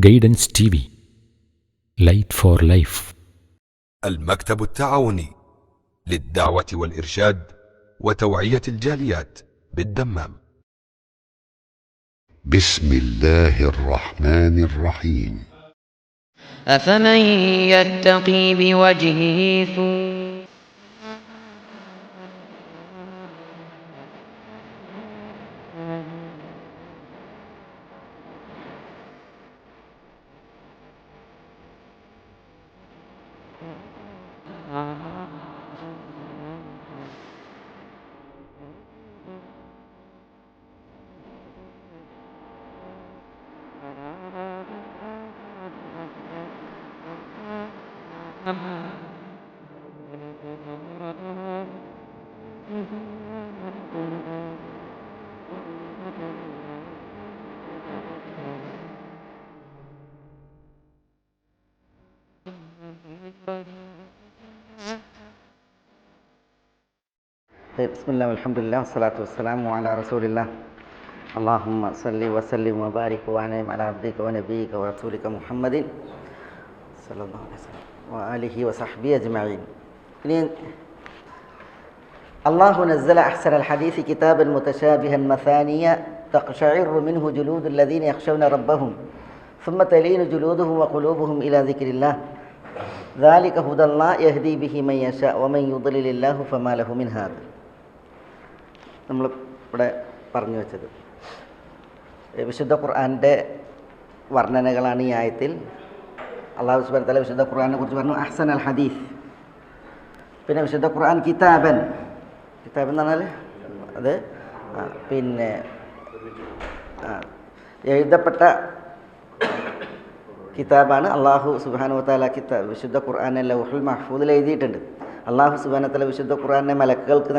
Guidance TV, Light for Life. المكتب التعاوني للدعوة والإرشاد وتوعية الجاليات بالدمام. بسم الله الرحمن الرحيم. أفمن يتقي بوجهه سوء بسم الله والحمد لله والصلاة والسلام على رسول الله. اللهم صل وسلم وبارك وانعم على عبدك ونبيك ورسولك محمد صلى الله عليه وسلم وآله وصحبه أجمعين. الله نزل أحسن الحديث كتابا متشابها مثانيا تقشعر منه جلود الذين يخشون ربهم ثم تلين جلودهم وقلوبهم إلى ذكر الله ذلك هدى الله يهدي به من يشاء ومن يضلل الله فما له من هاد. നമ്മൾ ഇവിടെ പറഞ്ഞു വെച്ചത് വിശുദ്ധ ഖുർആൻ്റെ വർണ്ണനകളാണ് ഈ ആയത്തിൽ. അല്ലാഹു സുബ്ഹാനഹു വ തആല വിശുദ്ധ ഖുർആനെ കുറിച്ച് പറഞ്ഞു അഹ്സൻ അൽ ഹദീസ്. പിന്നെ വിശുദ്ധ ഖുർആൻ കിതാബൻ എന്ന് പറഞ്ഞാൽ അത് പിന്നെ എഴുതപ്പെട്ട കിതാബാണ്. അല്ലാഹു സുബ്ഹാനഹു വ തആല വിശുദ്ധ ഖുർആനെ ലൗഹുൽ മഹ്ഫൂദിൽ എഴുതിയിട്ടുണ്ട്. അല്ലാഹു സുബ്ഹാനഹു വ തആല വിശുദ്ധ ഖുർആനെ മലക്കുകൾക്ക്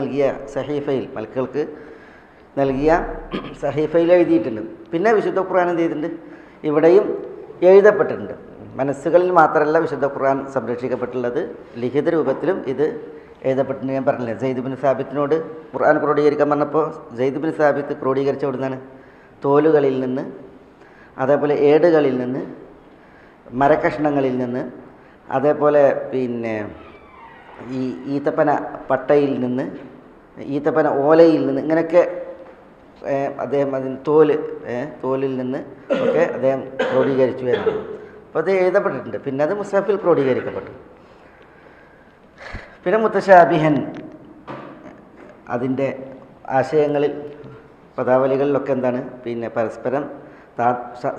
നൽകിയ സഹീഫയിൽ എഴുതിയിട്ടുണ്ട്. പിന്നെ വിശുദ്ധ ഖുർആൻ എന്ത് ചെയ്തിട്ടുണ്ട്? ഇവിടെയും എഴുതപ്പെട്ടിട്ടുണ്ട്. മനസ്സുകളിൽ മാത്രമല്ല വിശുദ്ധ ഖുർആൻ സംരക്ഷിക്കപ്പെട്ടുള്ളത്, ലിഖിത രൂപത്തിലും ഇത് എഴുതപ്പെട്ടിട്ടുണ്ട്. ഞാൻ പറഞ്ഞില്ലേ, സെയ്ദ് ബിൻ സാബിത്തിനോട് ഖുർആൻ ക്രോഡീകരിക്കാൻ പറഞ്ഞപ്പോൾ സെയ്ദ് ബിൻ സാബിത്ത് ക്രോഡീകരിച്ച എവിടുന്നാണ്? തോലുകളിൽ നിന്ന്, അതേപോലെ ഏടുകളിൽ നിന്ന്, മരക്കഷ്ണങ്ങളിൽ നിന്ന്, അതേപോലെ പിന്നെ ഈ ഈത്തപ്പന പട്ടയിൽ നിന്ന്, ഈത്തപ്പന ഓലയിൽ നിന്ന്, ഇങ്ങനെയൊക്കെ അദ്ദേഹം അതിന് തോലിൽ നിന്ന് ഒക്കെ അദ്ദേഹം ക്രോഡീകരിച്ചു വരുന്നു. അപ്പോൾ അത് എഴുതപ്പെട്ടിട്ടുണ്ട്. പിന്നെ അത് മുസ്ഹഫിൽ ക്രോഡീകരിക്കപ്പെട്ടു. പിന്നെ മുത്തശാബിഹൻ, അതിൻ്റെ ആശയങ്ങളിൽ പദാവലികളിലൊക്കെ എന്താണ് പിന്നെ പരസ്പരം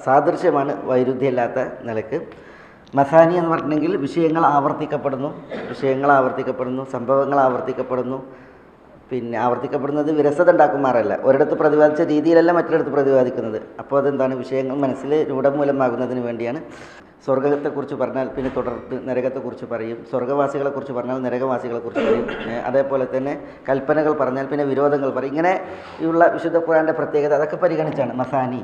സാദൃശ്യമാണ്, വൈരുദ്ധ്യമില്ലാത്ത നിലക്ക്. മസാനി എന്ന് പറഞ്ഞിട്ടുണ്ടെങ്കിൽ വിഷയങ്ങൾ ആവർത്തിക്കപ്പെടുന്നു, സംഭവങ്ങൾ ആവർത്തിക്കപ്പെടുന്നു. പിന്നെ ആവർത്തിക്കപ്പെടുന്നത് വിരസത ഉണ്ടാക്കുമാറല്ല, ഒരിടത്ത് പ്രതിപാദിച്ച രീതിയിലല്ല മറ്റൊരിടത്ത് പ്രതിപാദിക്കുന്നത്. അപ്പോൾ അതെന്താണ്? വിഷയങ്ങൾ മനസ്സിൽ രൂഢമൂലമാകുന്നതിന് വേണ്ടിയാണ്. സ്വർഗത്തെക്കുറിച്ച് പറഞ്ഞാൽ പിന്നെ തുടർന്ന് നരകത്തെക്കുറിച്ച് പറയും, സ്വർഗവാസികളെക്കുറിച്ച് പറഞ്ഞാൽ നരകവാസികളെക്കുറിച്ച് പറയും, അതേപോലെ തന്നെ കൽപ്പനകൾ പറഞ്ഞാൽ പിന്നെ വിരോധങ്ങൾ പറയും. ഇങ്ങനെയുള്ള വിശുദ്ധ ഖുർആൻ്റെ പ്രത്യേകത അതൊക്കെ പരിഗണിച്ചാണ് മസാനി.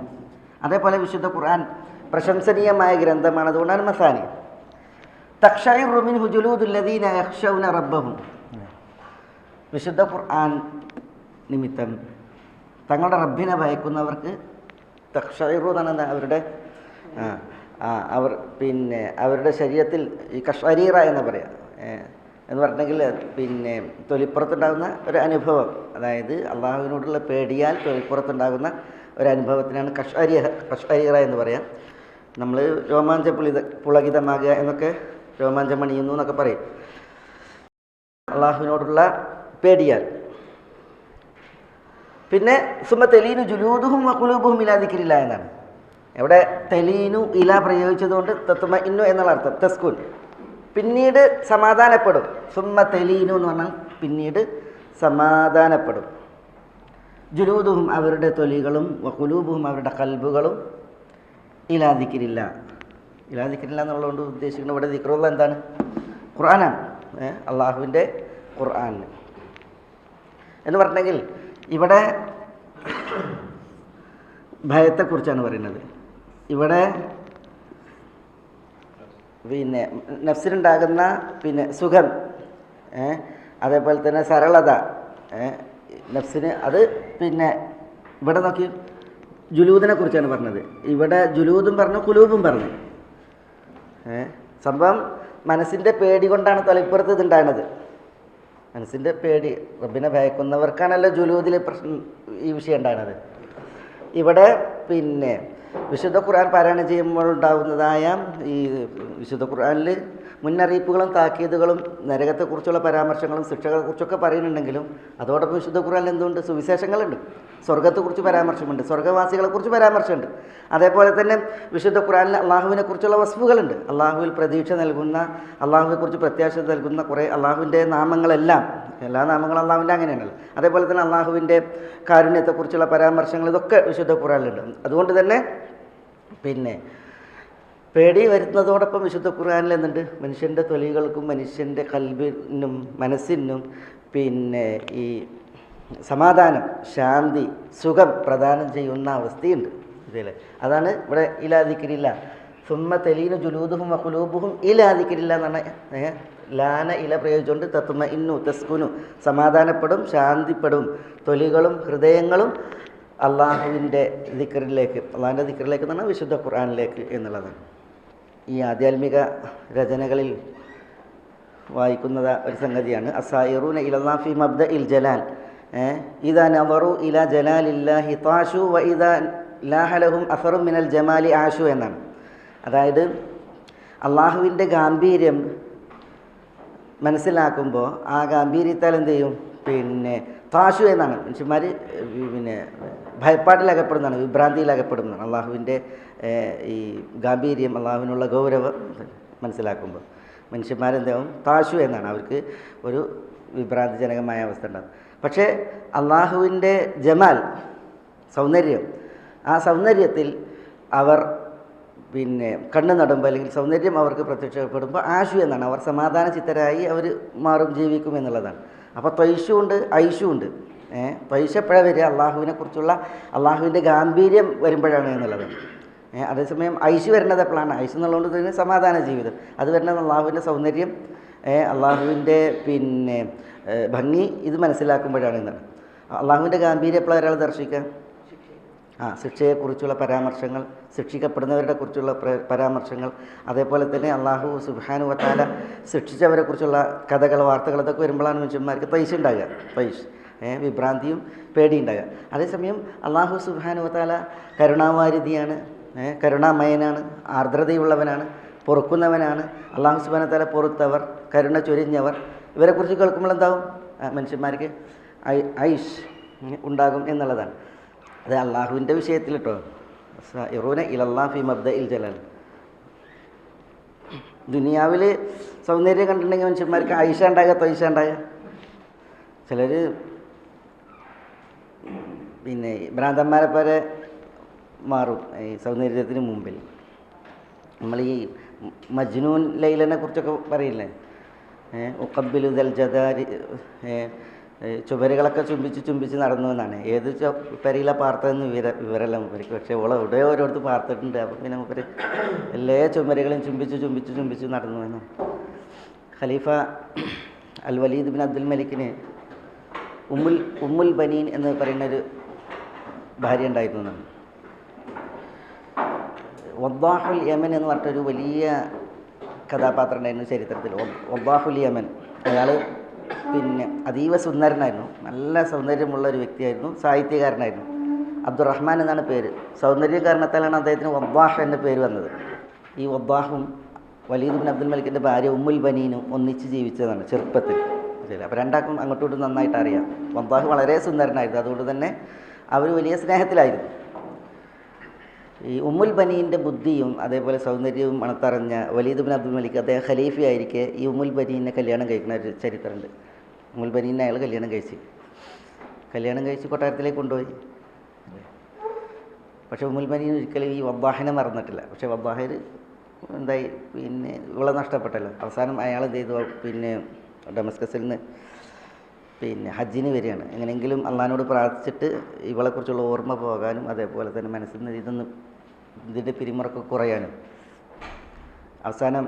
അതേപോലെ വിശുദ്ധ ഖുർആൻ പ്രശംസനീയമായ ഗ്രന്ഥമാണ്, അതുകൊണ്ടാണ് മസാനി. തഖ്ശഇറു മിൻഹു ജുലൂദുൽ ലദീന യഖ്ശൗന റബ്ബഹും. വിശുദ്ധ ഖുർആൻ നിമിത്തം തങ്ങളുടെ റബ്ബിനെ ഭയക്കുന്നവർക്ക് തഖ്ശഇറു എന്നാണ് അവരുടെ ശരീരത്തിൽ ഈ കഷ്അരീറ എന്ന് പറയാം എന്ന് പറഞ്ഞെങ്കിൽ പിന്നെ തൊലിപ്പുറത്തുണ്ടാകുന്ന ഒരു അനുഭവം, അതായത് അള്ളാഹുവിനോടുള്ള പേടിയാൽ തൊലിപ്പുറത്തുണ്ടാകുന്ന ഒരനുഭവത്തിനാണ് കഷ്അരീറ എന്ന് പറയാം. നമ്മൾ പുളകിതമാകുക എന്നൊക്കെ, രോമാഞ്ചമണിയുന്നു എന്നൊക്കെ പറയും അള്ളാഹുവിനോടുള്ള പേടിയാൽ. പിന്നെ സുമ്മ തെലീനു ജുലൂദുഹും വഖുലൂബുഹും ഇലാ ദിക്രില്ല എന്നാണ്. ഇവിടെ തെലീനു ഇല പ്രയോഗിച്ചതുകൊണ്ട് തത്മഇന്നു എന്നുള്ള അർത്ഥം, തസ്കുൻ, പിന്നീട് സമാധാനപ്പെടും. സുമ്മ തെലീനു എന്ന് പറഞ്ഞാൽ പിന്നീട് സമാധാനപ്പെടും. ജുലൂദുഹും അവരുടെ തൊലികളും, വഖുലൂബുഹും അവരുടെ കൽബുകളും ഇലാ ദിക്രില്ല എന്നുള്ളതുകൊണ്ട് ഉദ്ദേശിക്കുന്നത് ഇവിടെ ദിക്റുള്ള എന്താണ്? ഖുർആനാണ്, അള്ളാഹുവിൻ്റെ ഖുർആൻ എന്ന് പറഞ്ഞെങ്കിൽ ഇവിടെ ഭയത്തെക്കുറിച്ചാണ് പറയുന്നത്. ഇവിടെ പിന്നെ നഫ്സിനുണ്ടാകുന്ന പിന്നെ സുഖം, അതേപോലെ തന്നെ സരളത, നഫ്സിന് അത് പിന്നെ ഇവിടെ നോക്കി ജുലൂദിനെ കുറിച്ചാണ് പറഞ്ഞത്. ഇവിടെ ജുലൂദും പറഞ്ഞു, കുലൂബും പറഞ്ഞു. സംഭവം മനസ്സിൻ്റെ പേടി കൊണ്ടാണ് തലപ്പുറത്ത് ഇതുണ്ടാകുന്നത്. മനസ്സിൻ്റെ പേടി, റബ്ബിനെ ഭയക്കുന്നവർക്കാണല്ലോ ജുലൂദിൽ പ്രശ്നം ഈ വിഷയം ഉണ്ടാകുന്നത്. ഇവിടെ പിന്നെ വിശുദ്ധ ഖുർആൻ പാരായണം ചെയ്യുമ്പോൾ ഉണ്ടാകുന്നതായ ഈ വിശുദ്ധ ഖുർആനിൽ മുന്നറിയിപ്പുകളും താക്കീതുകളും നരകത്തെക്കുറിച്ചുള്ള പരാമർശങ്ങളും ശിക്ഷകളെക്കുറിച്ചൊക്കെ പറയുന്നുണ്ടെങ്കിലും അതോടൊപ്പം വിശുദ്ധ ഖുർആനിൽ എന്തുണ്ട്? സുവിശേഷങ്ങളുണ്ട്. സ്വർഗത്തെക്കുറിച്ച് പരാമർശമുണ്ട്, സ്വർഗവാസികളെക്കുറിച്ച് പരാമർശമുണ്ട്. അതേപോലെ തന്നെ വിശുദ്ധ ഖുർആനിൽ അള്ളാഹുവിനെക്കുറിച്ചുള്ള വസ്ഫുകളുണ്ട്. അള്ളാഹുവിൽ പ്രതീക്ഷ നൽകുന്ന, അള്ളാഹുവിനെക്കുറിച്ച് പ്രത്യാശ നൽകുന്ന കുറേ അള്ളാഹുവിൻ്റെ നാമങ്ങളെല്ലാം, എല്ലാ നാമങ്ങളും അള്ളാഹുവിൻ്റെ അങ്ങനെയാണല്ലോ. അതേപോലെ തന്നെ അള്ളാഹുവിൻ്റെ കാരുണ്യത്തെക്കുറിച്ചുള്ള പരാമർശങ്ങൾ ഇതൊക്കെ വിശുദ്ധ ഖുർആനിലുണ്ട്. അതുകൊണ്ട് തന്നെ പിന്നെ പേടി വരുന്നതോടൊപ്പം വിശുദ്ധ ഖുർആനിൽ എന്തുണ്ട്? മനുഷ്യൻ്റെ തൊലികൾക്കും മനുഷ്യൻ്റെ കൽബിനും മനസ്സിനും പിന്നെ ഈ സമാധാനം, ശാന്തി, സുഖം പ്രദാനം ചെയ്യുന്ന അവസ്ഥയുണ്ട് ഇതിൽ. അതാണ് ഇവിടെ ഇലാദിക്കിരില്ല സുമ്മ തെലീനു ജുലൂദുഹും വഖുലൂബുഹും ഇലാദിക്കിരില്ല എന്നാണ് ലാന ഇല പ്രയോഗിച്ചുകൊണ്ട് തത്തുമ ഇന്നു തസ്കുനു സമാധാനപ്പെടും, ശാന്തിപ്പെടും തൊലികളും ഹൃദയങ്ങളും അള്ളാഹുവിൻ്റെ ദിക്റിലേക്ക്, അള്ളാഹിൻ്റെ ദിക്റിലേക്ക് എന്ന് പറഞ്ഞാൽ വിശുദ്ധ ഖുർആനിലേക്ക് എന്നുള്ളതാണ്. ഈ ആധ്യാത്മിക രചനകളിൽ വായിക്കുന്ന ഒരു സംഗതിയാണ് അസായിറൂന ഇലല്ലാഹി ഫി മബ്ദഇൽ ജലാൽ. ഇദാ നദറു ഇലാ ജലാലില്ലാഹി താശു വ ഇദാ ലാഹ ലഹും അസറും മിനൽ ജമാലി ആശു എന്നാണ്. അതായത് അള്ളാഹുവിൻ്റെ ഗാംഭീര്യം മനസ്സിലാക്കുമ്പോൾ ആ ഗാംഭീര്യത്താൽ എന്ത് ചെയ്യും? പിന്നെ താശു എന്നാണ് മനുഷ്യന്മാർ പിന്നെ ഭയപ്പാട്ടിലകപ്പെടുന്നതാണ്, വിഭ്രാന്തിയിലകപ്പെടുന്നതാണ്. അള്ളാഹുവിൻ്റെ ഈ ഗാംഭീര്യം, അള്ളാഹുവിനുള്ള ഗൗരവം മനസ്സിലാക്കുമ്പോൾ മനുഷ്യന്മാരെന്താവും? താശു എന്നാണ്, അവർക്ക് ഒരു വിഭ്രാന്തിജനകമായ അവസ്ഥ ഉണ്ടാകും. പക്ഷേ അള്ളാഹുവിൻ്റെ ജമാൽ, സൗന്ദര്യം, ആ സൗന്ദര്യത്തിൽ അവർ പിന്നെ കണ്ണു നടുമ്പോൾ അല്ലെങ്കിൽ സൗന്ദര്യം അവർക്ക് പ്രത്യക്ഷപ്പെടുമ്പോൾ ആശു എന്നാണ്, അവർ സമാധാന ചിത്തരായി അവർ മാറും, ജീവിക്കും എന്നുള്ളതാണ്. അപ്പോൾ ത്വൈഷുണ്ട്, ഐഷുണ്ട്. ത്വൈഷ എപ്പോഴാണ് വരിക? അള്ളാഹുവിനെക്കുറിച്ചുള്ള അള്ളാഹുവിൻ്റെ ഗാംഭീര്യം വരുമ്പോഴാണ് എന്നുള്ളത്. അതേസമയം ഐഷ് വരുന്നത് എപ്പോഴാണ്? ഐഷ് എന്നുള്ളതുകൊണ്ട് തന്നെ സമാധാന ജീവിതം. അത് വരുന്നത് അള്ളാഹുവിൻ്റെ സൗന്ദര്യം, അള്ളാഹുവിൻ്റെ പിന്നെ ഭംഗി ഇത് മനസ്സിലാക്കുമ്പോഴാണ് എന്നാണ്. അള്ളാഹുവിൻ്റെ ഗാംഭീര്യം എപ്പോഴാണ് ഒരാൾ ദർശിക്കുക? ശിക്ഷയെക്കുറിച്ചുള്ള പരാമർശങ്ങൾ, ശിക്ഷിക്കപ്പെടുന്നവരുടെ കുറിച്ചുള്ള പരാമർശങ്ങൾ, അതേപോലെ തന്നെ അള്ളാഹു സുബ്ഹാനഹു വ തആല ശിക്ഷിച്ചവരെക്കുറിച്ചുള്ള കഥകൾ, വാർത്തകൾ, ഇതൊക്കെ വരുമ്പോഴാണ് മനുഷ്യന്മാർക്ക് തൈശ് ഉണ്ടാകുക. തൈശ് വിഭ്രാന്തിയും പേടി ഉണ്ടാകുക. അതേസമയം അള്ളാഹു സുബ്ഹാനഹു വ തആല കരുണാവാരിധിയാണ്, കരുണാമയനാണ്, ആർദ്രതയുള്ളവനാണ്, പൊറുക്കുന്നവനാണ്. അള്ളാഹു സുബ്ഹാനഹു വ തആല പൊറുത്തവർ, കരുണ ചൊരിഞ്ഞവർ, ഇവരെക്കുറിച്ച് കേൾക്കുമ്പോൾ എന്താവും? മനുഷ്യന്മാർക്ക് ഐഷ് ഉണ്ടാകും എന്നുള്ളതാണ്. അത് അള്ളാഹുവിൻ്റെ വിഷയത്തിൽ കേട്ടോ. ഇറൂന ഇലല്ലാഹി ഫി മബ്ദഇൽ ജലാൽ. ദുനിയാവിൽ സൗന്ദര്യം കണ്ടിട്ടുണ്ടെങ്കിൽ മനുഷ്യന്മാർക്ക് ഐഷ ഉണ്ടാകുക, ത്വൈഷ ഉണ്ടാകുക. ചിലർ പിന്നെ ഭ്രാന്തന്മാരെ പോലെ മാറും ഈ സൗന്ദര്യത്തിന് മുമ്പിൽ. നമ്മൾ ഈ മജ്നൂൻ ലൈലനെ കുറിച്ചൊക്കെ പറയില്ലേ? ഉഖബ്ബിലു ദൽ ജദാരി, ചുവരുകളൊക്കെ ചുംബിച്ച് നടന്നു എന്നാണ്. ഏത് പെരയില പാർത്തതെന്ന് വിവരമല്ല മൂപ്പർക്ക്. പക്ഷേ ഓളെ എവിടെയോ ഓരോരുത്തർ പാർത്തിട്ടുണ്ട്. അപ്പം പിന്നെ മൂപ്പര് എല്ലാ ചുമരുകളും ചുംബിച്ച് നടന്നു എന്ന്. ഖലീഫ അൽ വലീദ് ബിൻ അബ്ദുൽ മലിക്കിന് ഉമ്മുൽ ബനീൻ എന്ന് പറയുന്നൊരു ഭാര്യ ഉണ്ടായിരുന്നു എന്നാണ്. വദ്ദാഹുൽ യമൻ എന്ന് പറഞ്ഞിട്ടൊരു വലിയ കഥാപാത്രം ഉണ്ടായിരുന്നു ചരിത്രത്തിൽ. വദ്ദാഹുൽ യമൻ, അയാൾ പിന്നെ അതീവ സുന്ദരനായിരുന്നു, നല്ല സൗന്ദര്യമുള്ള ഒരു വ്യക്തിയായിരുന്നു, സാഹിത്യകാരനായിരുന്നു. അബ്ദുറഹ്മാൻ എന്നാണ് പേര്. സൗന്ദര്യ കാരണത്താലാണ് അദ്ദേഹത്തിന് വദ്ദാഹ് എന്ന പേര് വന്നത്. ഈ വദ്ദാഹും വലീദ് ബിൻ അബ്ദുൽ മലിക്കിൻ്റെ ഭാര്യ ഉമ്മുൽ ബനീനും ഒന്നിച്ച് ജീവിച്ചതാണ് ചെറുപ്പത്തിൽ. ശരി, അപ്പോൾ രണ്ടാൾക്കും അങ്ങോട്ടും ഇങ്ങോട്ടും നന്നായിട്ട് അറിയാം. വദ്ദാഹ് വളരെ സുന്ദരനായിരുന്നു, അതുകൊണ്ട് തന്നെ അവർ വലിയ സ്നേഹത്തിലായിരുന്നു. ഈ ഉമ്മുൽ ബനീൻ്റെ ബുദ്ധിയും അതേപോലെ സൗന്ദര്യവും മണത്തറിഞ്ഞ വലീദ് ബിൻ അബ്ദുൽ മലിക് അദ്ദേഹം ഖലീഫയായിരിക്കെ ഈ ഉമ്മുൽ ബനീനെ കല്യാണം കഴിക്കുന്ന ഒരു ചരിത്രമുണ്ട്. ഉമ്മുൽ ബനീനെ അയാൾ കല്യാണം കഴിച്ച് കൊട്ടാരത്തിലേക്ക് കൊണ്ടുപോയി. പക്ഷേ ഉമ്മുൽ ബനീൻ ഒരിക്കലും ഈ വദ്ദാഹിനെ മറന്നിട്ടില്ല. പക്ഷേ വദ്ദാഹിർ എന്തായി, പിന്നെ ഇവളെ നഷ്ടപ്പെട്ടല്ലോ. അവസാനം അയാൾ എന്ത് ചെയ്തു, പിന്നെ ഡമസ്കസിൽ നിന്ന് പിന്നെ ഹജ്ജിന് വരികയാണ്. എങ്ങനെയെങ്കിലും അള്ളാഹിനോട് പ്രാർത്ഥിച്ചിട്ട് ഇവളെക്കുറിച്ചുള്ള ഓർമ്മ പോകാനും അതേപോലെ തന്നെ മനസ്സിൽ നിന്ന് ഇതിൻ്റെ പിരിമുറക്ക് കുറയാനും. അവസാനം